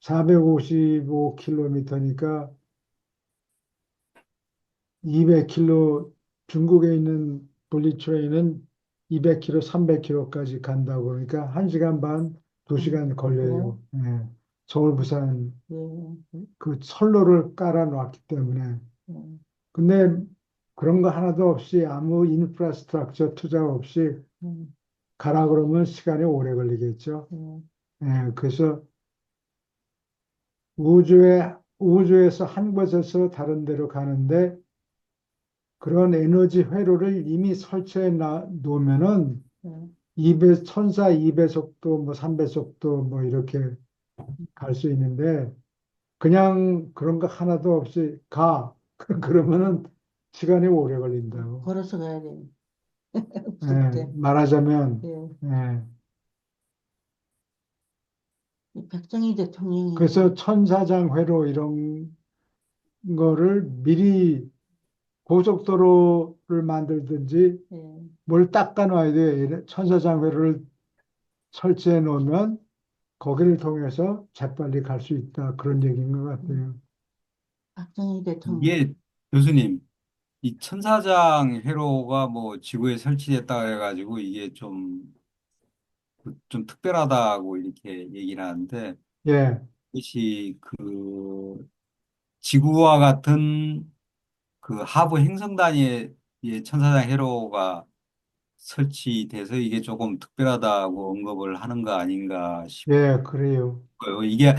455km니까 200km, 중국에 있는 분리트레인은 200km, 300km까지 간다고 그러니까 1시간 반, 2시간 그래요? 걸려요. 예. 서울, 부산 예. 그 선로를 깔아 놨기 때문에. 예. 근데 그런 거 하나도 없이 아무 인프라스트럭처 투자 없이 예. 가라 그러면 시간이 오래 걸리겠죠. 예. 예. 그래서 우주에서 한 곳에서 다른 데로 가는데 그런 에너지 회로를 이미 설치해 놓으면은 예. 천사 2배속도 뭐 3배속도 뭐 이렇게 갈 수 있는데 그냥 그런 거 하나도 없이 가. 그러면은 시간이 오래 걸린다고. 걸어서 가야 돼. 예, 없을 때. 말하자면 예. 예. 이 박정희 그래서 대통령이 천사장 회로 이런 거를 미리 고속도로를 만들든지 예. 뭘 닦아 놔야 돼. 천사장 회로를 설치해 놓으면 거기를 통해서 재빨리 갈 수 있다. 그런 얘기인 것 같아요. 박정희 대통령. 이게 교수님, 이 천사장 회로가 뭐 지구에 설치됐다 해가지고 이게 좀 특별하다고 이렇게 얘기를 하는데 예, 이것이 그 지구와 같은 그 하부 행성 단위의 예, 천사장 회로가 설치돼서 이게 조금 특별하다고 언급을 하는 거 아닌가 예, 그래요. 싶어요. 이게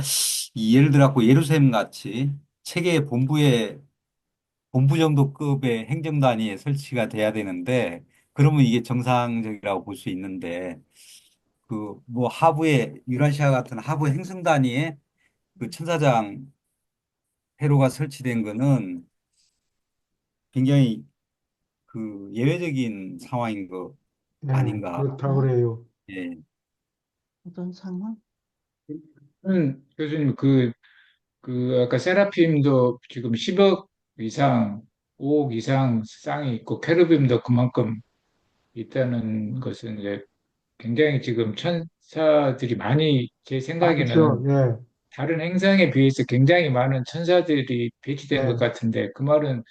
이 예를 들어 갖고 예루살렘 같이 체계 본부 정도급의 행정단위에 설치가 돼야 되는데 그러면 이게 정상적이라고 볼 수 있는데 그 뭐 하부에 유라시아 같은 하부 행정단위에 그 천사장 회로가 설치된 거는 굉장히 그 예외적인 상황인 거 예, 아닌가. 그렇다고 그래요. 예. 어떤 상황? 교수님, 아까 세라핌도 지금 10억 이상, 5억 이상 쌍이 있고, 케루빔도 그만큼 있다는 것은 이제 굉장히 지금 천사들이 많이, 제 많죠. 생각에는 예, 다른 행성에 비해서 굉장히 많은 천사들이 배치된 것 예, 같은데, 그 말은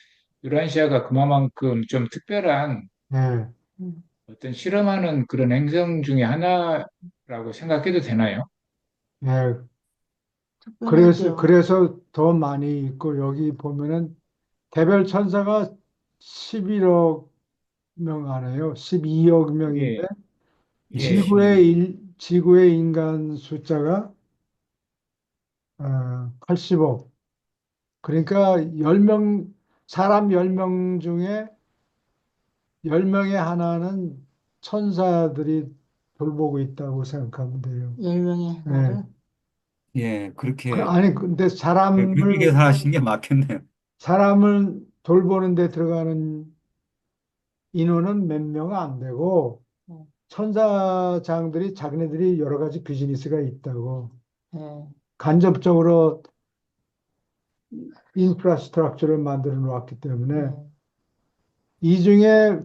유란시아가 그만큼 좀 특별한 예, 음, 어떤 실험하는 그런 행성 중에 하나라고 생각해도 되나요? 예. 특별하죠. 그래서 더 많이 있고, 여기 보면은 개별 천사가 11억 명 안에요. 12억 명인데, 예, 예, 지구의 인간 숫자가 80억. 그러니까 10명, 사람 10명 중에 10명의 하나는 천사들이 돌보고 있다고 생각하면 돼요. 10명의 예. 하나를. 예, 아니, 근데 그렇게 계산하신 게 맞겠네요. 사람을 돌보는 데 들어가는 인원은 몇 명 안 되고, 네, 천사장들이 자기네들이 여러 가지 비즈니스가 있다고. 네, 간접적으로 인프라스트럭처를 만들어 놓았기 때문에, 네. 이 중에,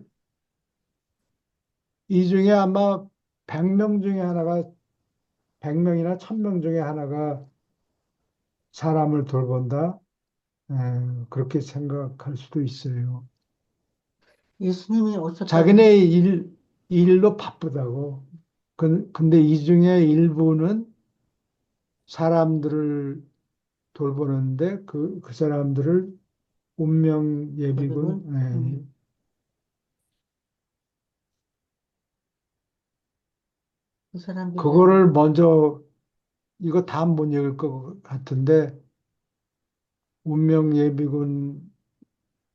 이 중에 아마 100명 중에 하나가, 100명이나 1000명 중에 하나가 사람을 돌본다. 예, 그렇게 생각할 수도 있어요. 예수님이 오셨다고. 자기네 일로 바쁘다고. 근데 이 중에 일부는 사람들을 돌보는데 그 사람들을 운명 예비군. 예비군, 그 사람들이라는. 그거를 먼저 이거 다 못 읽을 것 같은데 운명 예비군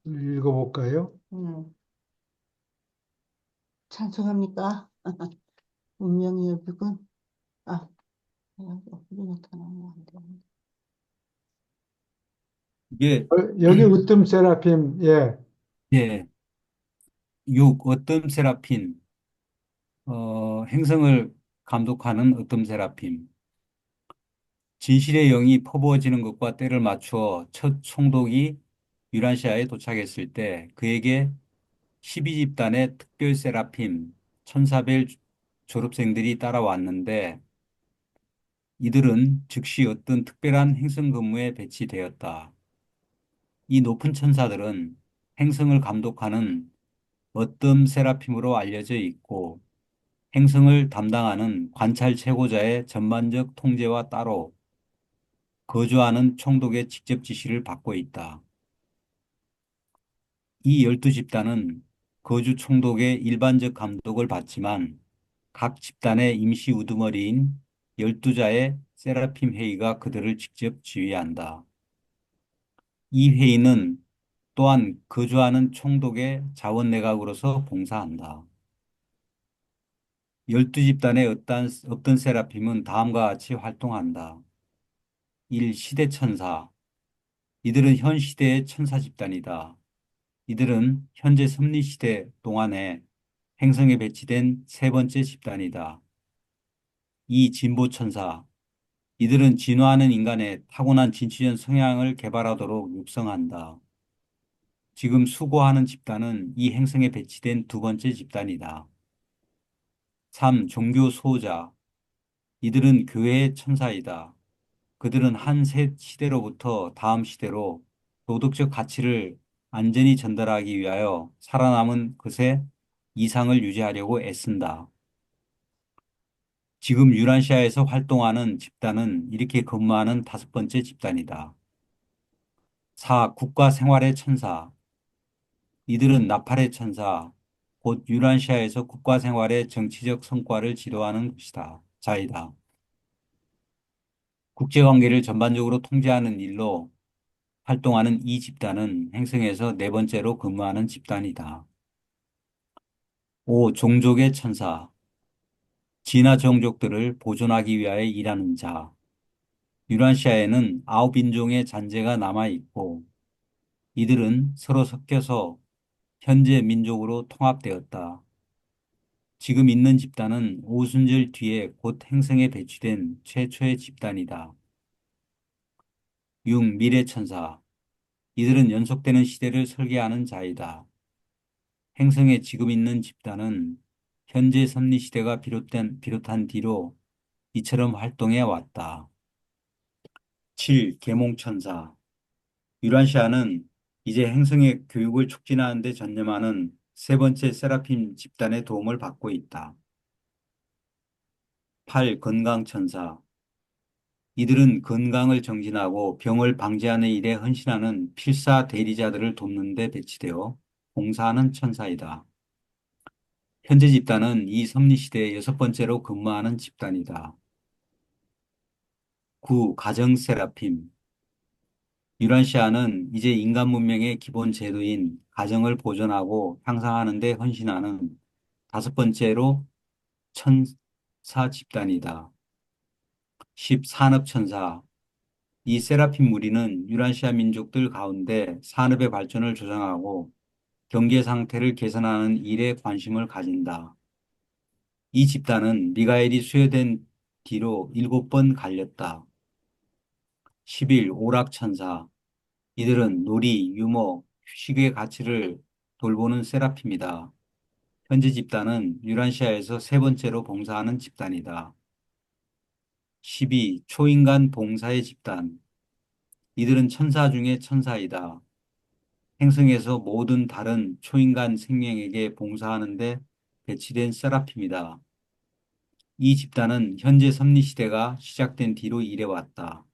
읽어볼까요? 음, 찬성합니까? 운명의 예비군. 아, 어디 나타나면 안 되는데. 이게 여기 으뜸 세라핌, 예, 예, 6 어떤 세라핀 행성을 감독하는 어떤 세라핌 진실의 영이 퍼부어지는 것과 때를 맞추어 첫 총독이 유란시아에 도착했을 때 그에게 12집단의 특별 세라핌 천사별 졸업생들이 따라왔는데 이들은 즉시 어떤 특별한 행성 근무에 배치되었다. 이 높은 천사들은 행성을 감독하는 어떤 세라핌으로 알려져 있고 행성을 담당하는 관찰 최고자의 전반적 통제와 따로 거주하는 총독의 직접 지시를 받고 있다. 이 12집단은 거주 총독의 일반적 감독을 받지만 각 집단의 임시 우두머리인 12자의 세라핌 회의가 그들을 직접 지휘한다. 이 회의는 또한 거주하는 총독의 자원내각으로서 봉사한다. 12집단의 어떤 세라핌은 다음과 같이 활동한다. 1. 시대천사. 이들은 현 시대의 천사 집단이다. 이들은 현재 섭리시대 동안에 행성에 배치된 세 번째 집단이다. 2. 진보천사. 이들은 진화하는 인간의 타고난 진취적 성향을 개발하도록 육성한다. 지금 수고하는 집단은 이 행성에 배치된 두 번째 집단이다. 3. 종교 수호자. 이들은 교회의 천사이다. 그들은 한 시대로부터 다음 시대로 도덕적 가치를 안전히 전달하기 위하여 살아남은 것의 이상을 유지하려고 애쓴다. 지금 유란시아에서 활동하는 집단은 이렇게 근무하는 다섯 번째 집단이다. 4. 국가 생활의 천사. 이들은 나팔의 천사, 곧 유란시아에서 국가 생활의 정치적 성과를 지도하는 것이다. 자이다. 국제관계를 전반적으로 통제하는 일로 활동하는 이 집단은 행성에서 네 번째로 근무하는 집단이다. 5. 종족의 천사. 진화 종족들을 보존하기 위하여 일하는 자. 유란시아에는 9인종의 잔재가 남아있고 이들은 서로 섞여서 현재 민족으로 통합되었다. 지금 있는 집단은 오순절 뒤에 곧 행성에 배치된 최초의 집단이다. 6. 미래천사. 이들은 연속되는 시대를 설계하는 자이다. 행성에 지금 있는 집단은 현재 섭리시대가 비롯한 뒤로 이처럼 활동해 왔다. 7. 계몽천사. 유란시아는 이제 행성의 교육을 촉진하는 데 전념하는 세 번째 세라핌 집단의 도움을 받고 있다. 8. 건강천사. 이들은 건강을 정진하고 병을 방지하는 일에 헌신하는 필사 대리자들을 돕는 데 배치되어 봉사하는 천사이다. 현재 집단은 이 섭리시대의 여섯 번째로 근무하는 집단이다. 9. 가정 세라핌. 유란시아는 이제 인간 문명의 기본 제도인 가정을 보존하고 향상하는 데 헌신하는 다섯 번째로 천사 집단이다. 10. 산업천사. 이 세라핌 무리는 유란시아 민족들 가운데 산업의 발전을 조장하고 경제 상태를 개선하는 일에 관심을 가진다. 이 집단은 미가엘이 수여된 뒤로 7번 갈렸다. 11. 오락천사. 이들은 놀이, 유머, 휴식의 가치를 돌보는 세라핌이다. 현재 집단은 유란시아에서 세 번째로 봉사하는 집단이다. 12. 초인간 봉사의 집단. 이들은 천사 중에 천사이다. 행성에서 모든 다른 초인간 생명에게 봉사하는데 배치된 세라핌이다. 이 집단은 현재 섭리시대가 시작된 뒤로 일해왔다.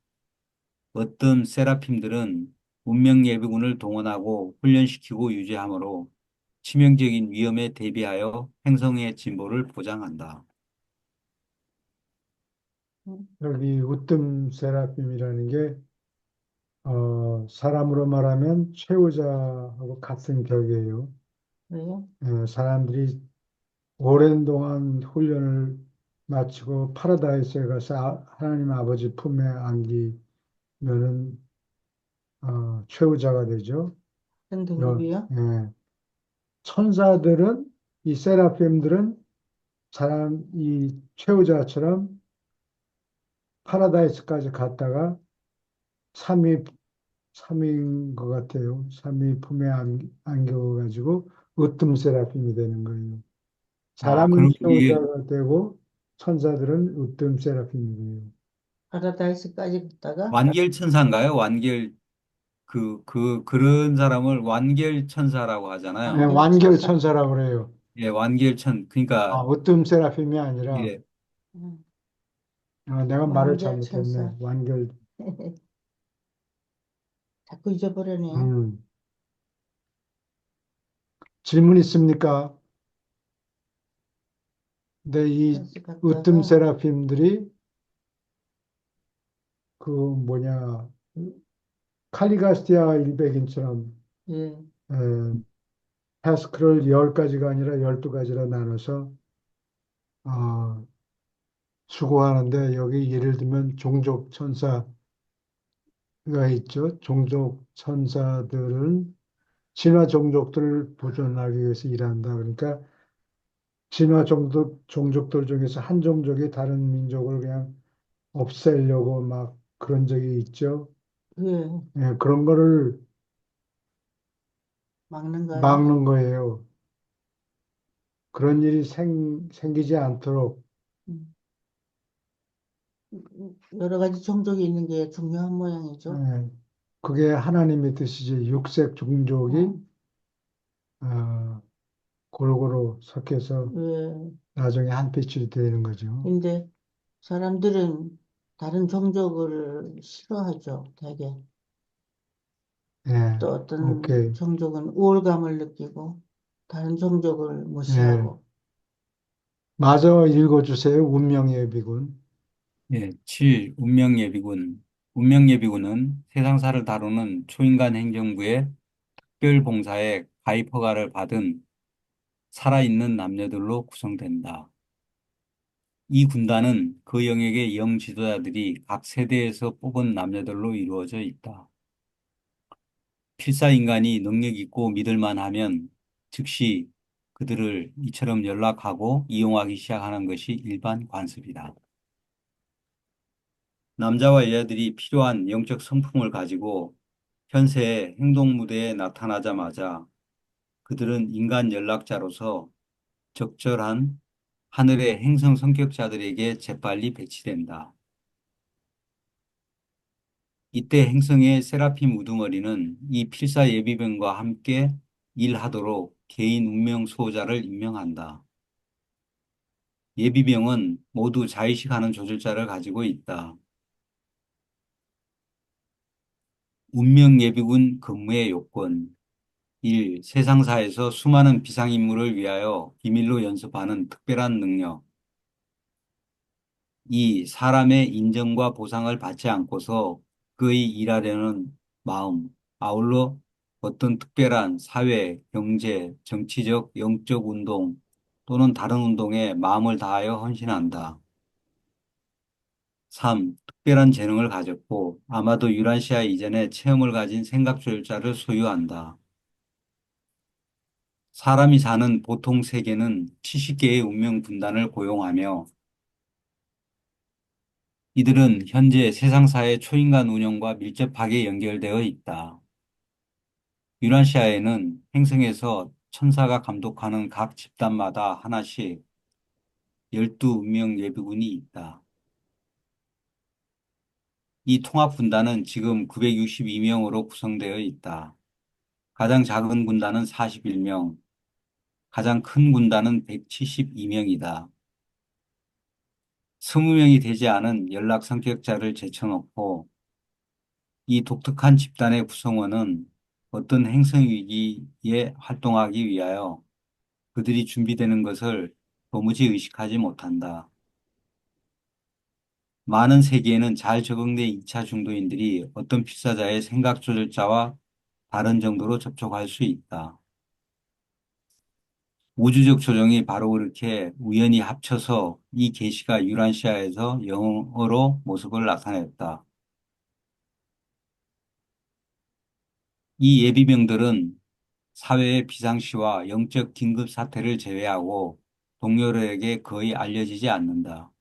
어떤 세라핌들은 문명 예비군을 동원하고 훈련시키고 유지하므로 치명적인 위험에 대비하여 행성의 진보를 보장한다. 음, 여기 으뜸 세라핌이라는 게 사람으로 말하면 최후자하고 같은 격이에요. 그래요? 사람들이 오랜 동안 훈련을 마치고 파라다이스에 가서 하나님 아버지 품에 안기면은 최후자가 되죠. 어떤 여- 등급이요? 예. 천사들은 이 세라핌들은 이 최후자처럼 파라다이스까지 갔다가 삼위 삼위인 것 같아요. 삼위 품에 안겨가지고 으뜸 세라핌이 되는 거예요. 아, 사람은 그럼 이게 최후자가 되고 천사들은 으뜸 세라핌이 돼요. 파라다이스까지 갔다가 완결천사인가요? 그런 사람을 완결천사라고 네, 하잖아요. 완결 완결천사. 천사라고 그래요. 예, 완결천. 그러니까, 으뜸 세라핌이 아니라 예. 음, 내가 말을 완결천사. 잘못했네. 완결. 자꾸 잊어버리네. 음. 질문 있습니까? 근데 이 다시 으뜸 갔다가 세라핌들이 그 뭐냐 칼리가시아 일백인처럼 예, 에, 타스크를 10가지가 아니라 12가지로 나눠서 어, 수고하는데 여기 예를 들면 종족 천사가 있죠. 종족 천사들은 진화 종족들을 보존하기 위해서 일한다. 그러니까 진화 종족들 중에서 한 종족이 다른 민족을 그냥 없애려고 막 그런 적이 있죠. 예, 예, 그런 거를 막는 거예요. 막는 거예요. 그런 일이 생기지 않도록 음, 여러 가지 종족이 있는 게 중요한 모양이죠. 예, 그게 하나님의 뜻이지 육색 종족이 어, 어, 골고루 섞여서 예. 나중에 한 피줄이 되는 거죠. 근데 사람들은 다른 종족을 싫어하죠, 되게. 예, 또 어떤 오케이. 종족은 우월감을 느끼고 다른 종족을 예, 무시하고. 마저 읽어주세요. 운명의 비군. 예, 7. 운명예비군. 운명예비군은 세상사를 다루는 초인간 행정부의 특별봉사에 가입 허가를 받은 살아있는 남녀들로 구성된다. 이 군단은 그 영역의 영 지도자들이 각 세대에서 뽑은 남녀들로 이루어져 있다. 필사인간이 능력 있고 믿을만 하면 즉시 그들을 이처럼 연락하고 이용하기 시작하는 것이 일반 관습이다. 남자와 여자들이 필요한 영적 성품을 가지고 현세의 행동 무대에 나타나자마자 그들은 인간 연락자로서 적절한 하늘의 행성 성격자들에게 재빨리 배치된다. 이때 행성의 세라핌 우두머리는 이 필사 예비병과 함께 일하도록 개인 운명 수호자를 임명한다. 예비병은 모두 자의식하는 조절자를 가지고 있다. 운명 예비군 근무의 요건. 1. 세상사에서 수많은 비상임무를 위하여 비밀로 연습하는 특별한 능력. 2. 사람의 인정과 보상을 받지 않고서 그의 일하려는 마음. 아울러 어떤 특별한 사회, 경제, 정치적, 영적 운동 또는 다른 운동에 마음을 다하여 헌신한다. 3. 특별한 재능을 가졌고 아마도 유란시아 이전에 체험을 가진 생각조절자를 소유한다. 사람이 사는 보통 세계는 70개의 운명 분단을 고용하며 이들은 현재 세상사의 초인간 운영과 밀접하게 연결되어 있다. 유란시아에는 행성에서 천사가 감독하는 각 집단마다 하나씩 12운명 예비군이 있다. 이 통합 군단은 지금 962명으로 구성되어 있다. 가장 작은 군단은 41명, 가장 큰 군단은 172명이다. 20명이 되지 않은 연락 성격자를 제쳐놓고 이 독특한 집단의 구성원은 어떤 행성 위기에 활동하기 위하여 그들이 준비되는 것을 도무지 의식하지 못한다. 많은 세계에는 잘 적응된 2차 중도인들이 어떤 필사자의 생각 조절자와 다른 정도로 접촉할 수 있다. 우주적 조정이 바로 그렇게 우연히 합쳐서 이 계시가 유란시아에서 영어로 모습을 나타냈다. 이 예비병들은 사회의 비상시와 영적 긴급 사태를 제외하고 동료들에게 거의 알려지지 않는다.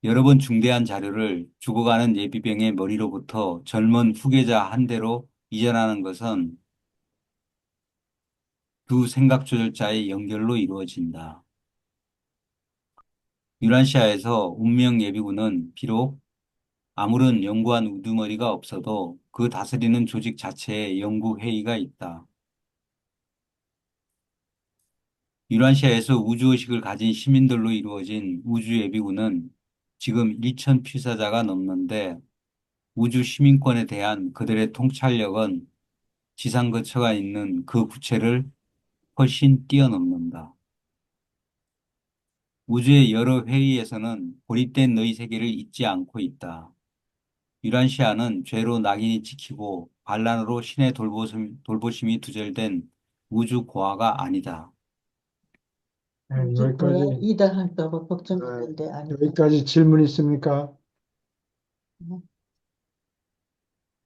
여러 번 중대한 자료를 죽어가는 예비병의 머리로부터 젊은 후계자 한 대로 이전하는 것은 두 생각 조절자의 연결로 이루어진다. 유란시아에서 운명 예비군은 비록 아무런 연구한 우두머리가 없어도 그 다스리는 조직 자체에 연구회의가 있다. 유란시아에서 우주의식을 가진 시민들로 이루어진 우주예비군은 지금 1천 필사자가 넘는데 우주 시민권에 대한 그들의 통찰력은 지상 거처가 있는 그 구체를 훨씬 뛰어넘는다. 우주의 여러 회의에서는 고립된 너희 세계를 잊지 않고 있다. 유란시아는 죄로 낙인이 찍히고 반란으로 신의 돌보심이 두절된 우주 고아가 아니다. 예, 우주 고야 여기까지, 이당할까 봐 어, 걱정했는데 아니다. 여기까지 질문 있습니까? 음.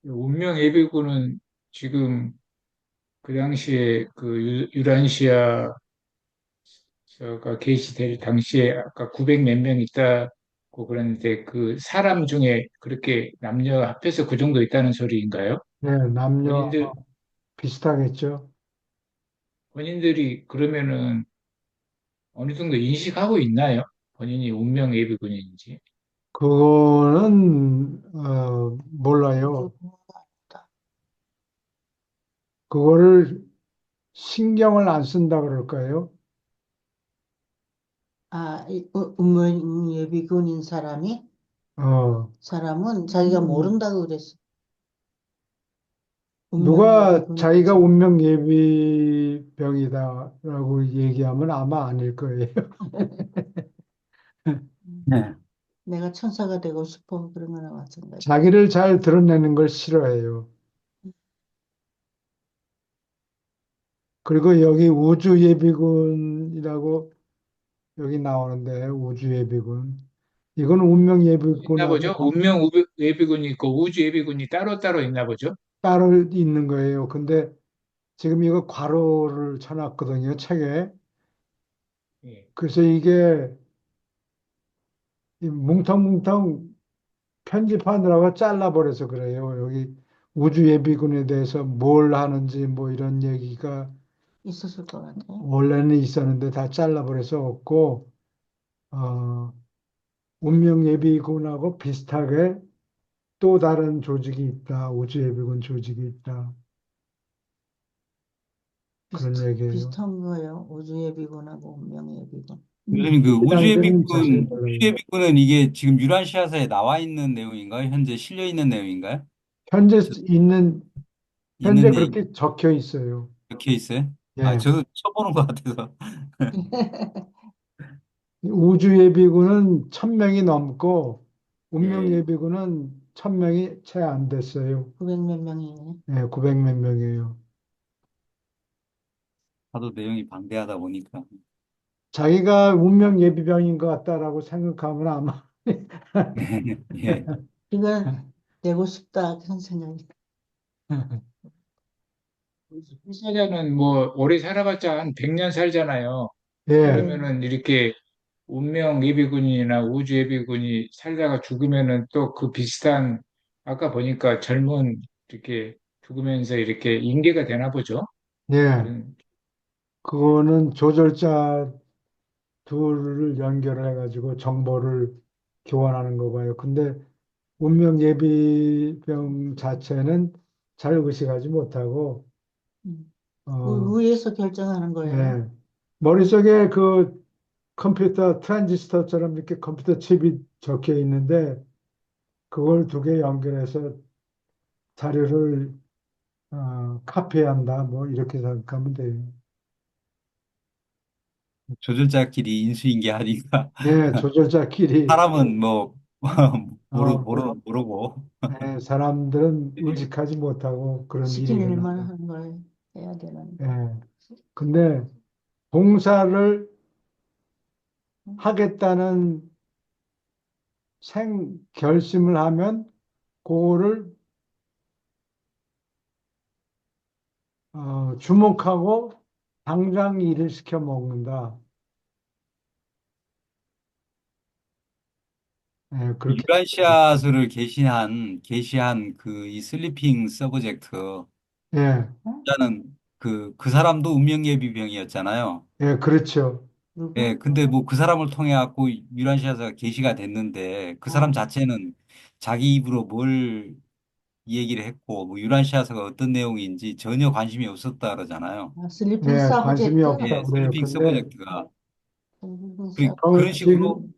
운명 예비군은 지금 그 당시에 그 유란시아가 게시될 당시에 아까 900 몇 명 있다고 그랬는데 그 사람 중에 그렇게 남녀 합해서 그 정도 있다는 소리인가요? 네, 남녀 본인들 비슷하겠죠? 본인들이 그러면은 어느 정도 인식하고 있나요? 본인이 운명 예비군인지. 그거는, 우주 몰라요. 고아가 아니다. 그거를 신경을 안 쓴다 그럴까요? 아, 운명 예비군인 사람이? 어, 사람은 자기가 모른다고 그랬어. 누가 운명예비군 자기가 같이. 운명예비병이다라고 얘기하면 아마 아닐 거예요. 네. 내가 천사가 되고 싶어. 그런 거나 마찬가지. 자기를 잘 드러내는 걸 싫어해요. 그리고 여기 우주예비군이라고 여기 나오는데 우주예비군. 이건 있나 보죠? 운명예비군하고 예비군이 있고 우주 예비군이 따로따로 있나 보죠? 따로 있는 거예요. 근데 지금 이거 괄호를 쳐놨거든요, 책에. 예. 그래서 이게 이 뭉텅뭉텅 편집하느라고 잘라버려서 그래요. 여기 우주예비군에 대해서 뭘 하는지 뭐 이런 얘기가 있었을 것 같아. 원래는 있었는데 다 잘라버려서 없고, 어, 운명예비군하고 비슷하게 또 다른 조직이 있다. 우주예비군 조직이 있다. 그런 얘기예요. 비슷한 거예요. 우주예비군하고 운명예비군. 교수님, 그 신앙들은 자세히 몰라요. 우주예비군은 이게 지금 유란시아사에 나와 있는 내용인가요? 현재 실려 있는 내용인가요? 현재 저- 있는, 있는 현재 내용 그렇게 적혀 있어요. 적혀 있어요? 아, 예. 저도 처음 보는 것 같아서. 우주예비군은 1,000명이 넘고, 예. 운명예비군은 1,000명이 채 안 됐어요. 900 몇 명이네. 예, 900 몇 명이에요. 하도 내용이 방대하다 보니까. 자기가 운명예비병인 것 같다라고 생각하면 아마, 예. 이건 되고 싶다. 그런 생각이. 불사자는 뭐 오래 살아봤자 한 100년 살잖아요. 예, 네. 그러면은 이렇게 운명 예비군이나 우주 예비군이 살다가 죽으면은 또 그 비슷한 아까 보니까 젊은 이렇게 죽으면서 이렇게 인계가 되나 보죠. 예. 그런 그거는 조절자 둘을 연결해가지고 정보를 교환하는 거 봐요. 근데 운명예비병 자체는 잘 의식하지 못하고, 음. 어, 위에서 결정하는 거예요. 예. 머릿속에 그 컴퓨터 트랜지스터처럼 이렇게 컴퓨터 칩이 적혀 있는데, 그걸 두 개 연결해서 자료를 카피한다. 뭐 이렇게 생각하면 돼요. 조절자끼리 인수인계하니까 예, 조절자끼리 사람은 뭐 뭐, 모르고. 예, 사람들은 의식하지 못하고 그런 일이 시키는 일만 일어나요. 하는 걸 해야 되는. 예. 근데 봉사를 하겠다는 결심을 하면 그거를 주목하고 당장 일을 시켜 먹는다. 예, 그렇게. 유라시아스를 게시한 그 이 슬리핑 서브젝트 예, 자는 그 사람도 운명예비병이었잖아요. 예, 그렇죠. 예, 누구? 근데 뭐 그 사람을 통해 갖고 유라시아스가 게시가 됐는데 그 사람 아, 자체는 자기 입으로 뭘 얘기를 했고 뭐 유라시아스가 어떤 내용인지 전혀 관심이 없었다 그러잖아요. 슬리핑 예, 관심이 서브젝트? 없다고 예, 그래요. 슬리핑 근데 서브젝트가 슬리핑 서 그런 식으로 지금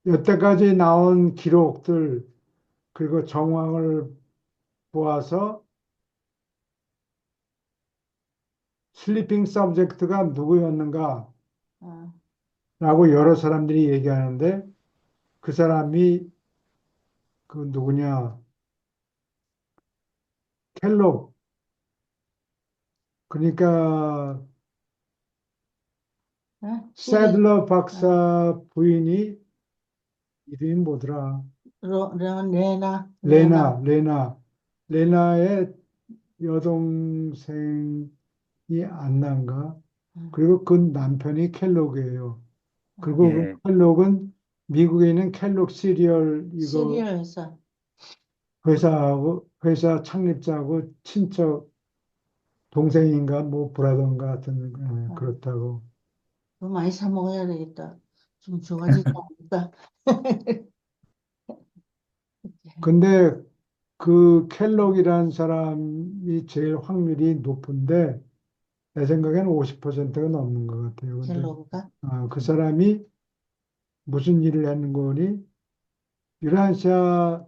여태까지 나온 기록들 그리고 정황을 보아서 슬리핑 서브젝트가 누구였는가라고 아, 여러 사람들이 얘기하는데 그 사람이 그 누구냐 켈록 그러니까 시리, 새들러 아, 박사 부인이 이름이 뭐더라 레나. 레나의 여동생이 안나인가 아, 그리고 그 남편이 켈록이에요. 아, 그리고 예, 그 켈록은 미국에 있는 켈록 시리얼 이거 시리얼 회사. 회사 창립자하고 친척 동생인가 뭐 브라더인가 같은 아, 그렇다고. 그거 많이 사 먹어야 되겠다. 좀 좋아지지 않을까? 근데 그 켈록이라는 사람이 제일 확률이 높은데 내 생각에는 50%가 넘는 것 같아요. 근데 헬로우가? 그 사람이 무슨 일을 하는 거니? 유라시아서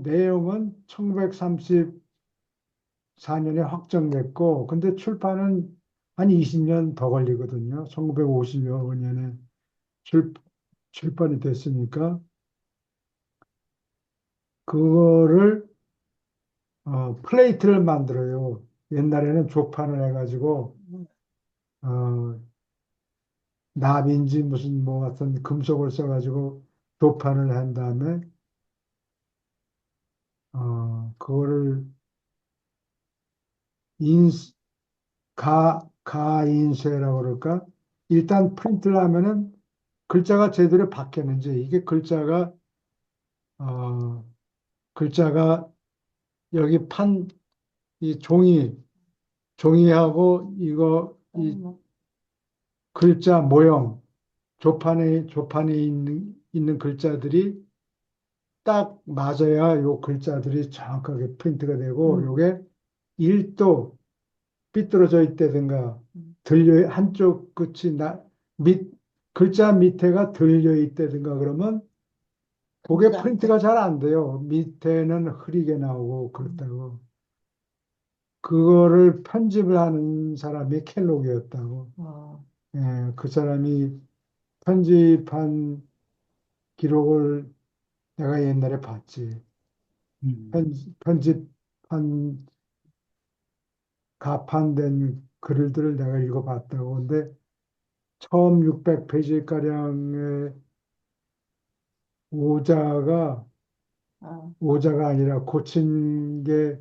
내용은 1934년에 확정됐고, 근데 출판은 한 20년 더 걸리거든요. 1950여 년에 출판이 됐으니까, 그거를, 플레이트를 만들어요. 옛날에는 조판을 해가지고, 음, 어, 납인지 무슨 뭐 같은 금속을 써가지고 조판을 한 다음에, 그거를 인, 가인쇄라고 그럴까? 일단 프린트를 하면은 글자가 제대로 박혔는지, 이게 어, 글자가 여기 이 종이하고 이 뭐, 글자 모형, 조판에 있는 글자들이 딱 맞아야 요 글자들이 정확하게 프린트가 되고, 음, 요게 1도 삐뚤어져 있다든가 한쪽 끝이 밑 글자 밑에가 들려 있다든가 그러면 그게 그게 안 돼. 프린트가 잘 안 돼요. 밑에는 흐리게 나오고 그렇다고. 그거를 편집을 하는 사람이 켈록이었다고. 어, 예, 그 사람이 편집한 기록을 내가 옛날에 봤지. 편집한 가판된 글들을 내가 읽어봤다고. 근데 처음 600페이지가량의 오자가, 어, 오자가 아니라 고친 게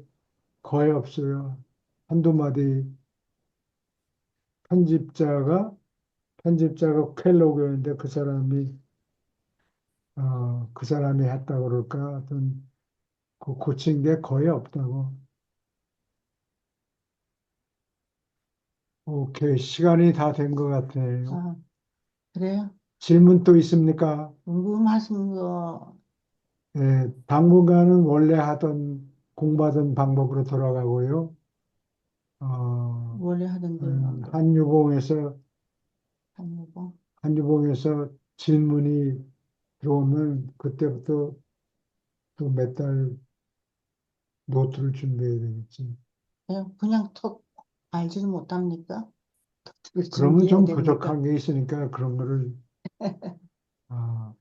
거의 없어요. 한두 마디 편집자가, 켈로그였는데 그 사람이 했다고 그럴까? 하여튼, 그 고친 게 거의 없다고. 오케이. 시간이 다 된 것 같아요. 어, 그래요? 질문 또 있습니까? 궁금하신 거, 예, 당분간은 원래 공부하던 방법으로 돌아가고요. 어, 원래 하던 게 뭔데? 한유봉에서 한유고. 한유봉에서 질문이 들어오면 그때부터 또 몇 달 노트를 준비해야 되겠지. 그냥 톡 알지를 못합니까? 톡을 그러면 준비해야 좀 됩니까? 부족한 게 있으니까 그런 거를 아,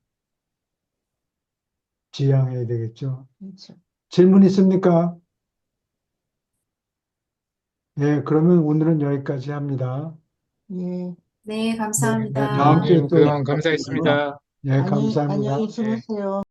지양해야 되겠죠. 그렇죠. 질문 있습니까? 예, 그러면 오늘은 여기까지 합니다. 예. 네, 네, 감사합니다. 다음 주에 선생님, 또, 그동안 감사했습니다. 예, 안녕히 감사합니다. 네. 주무세요.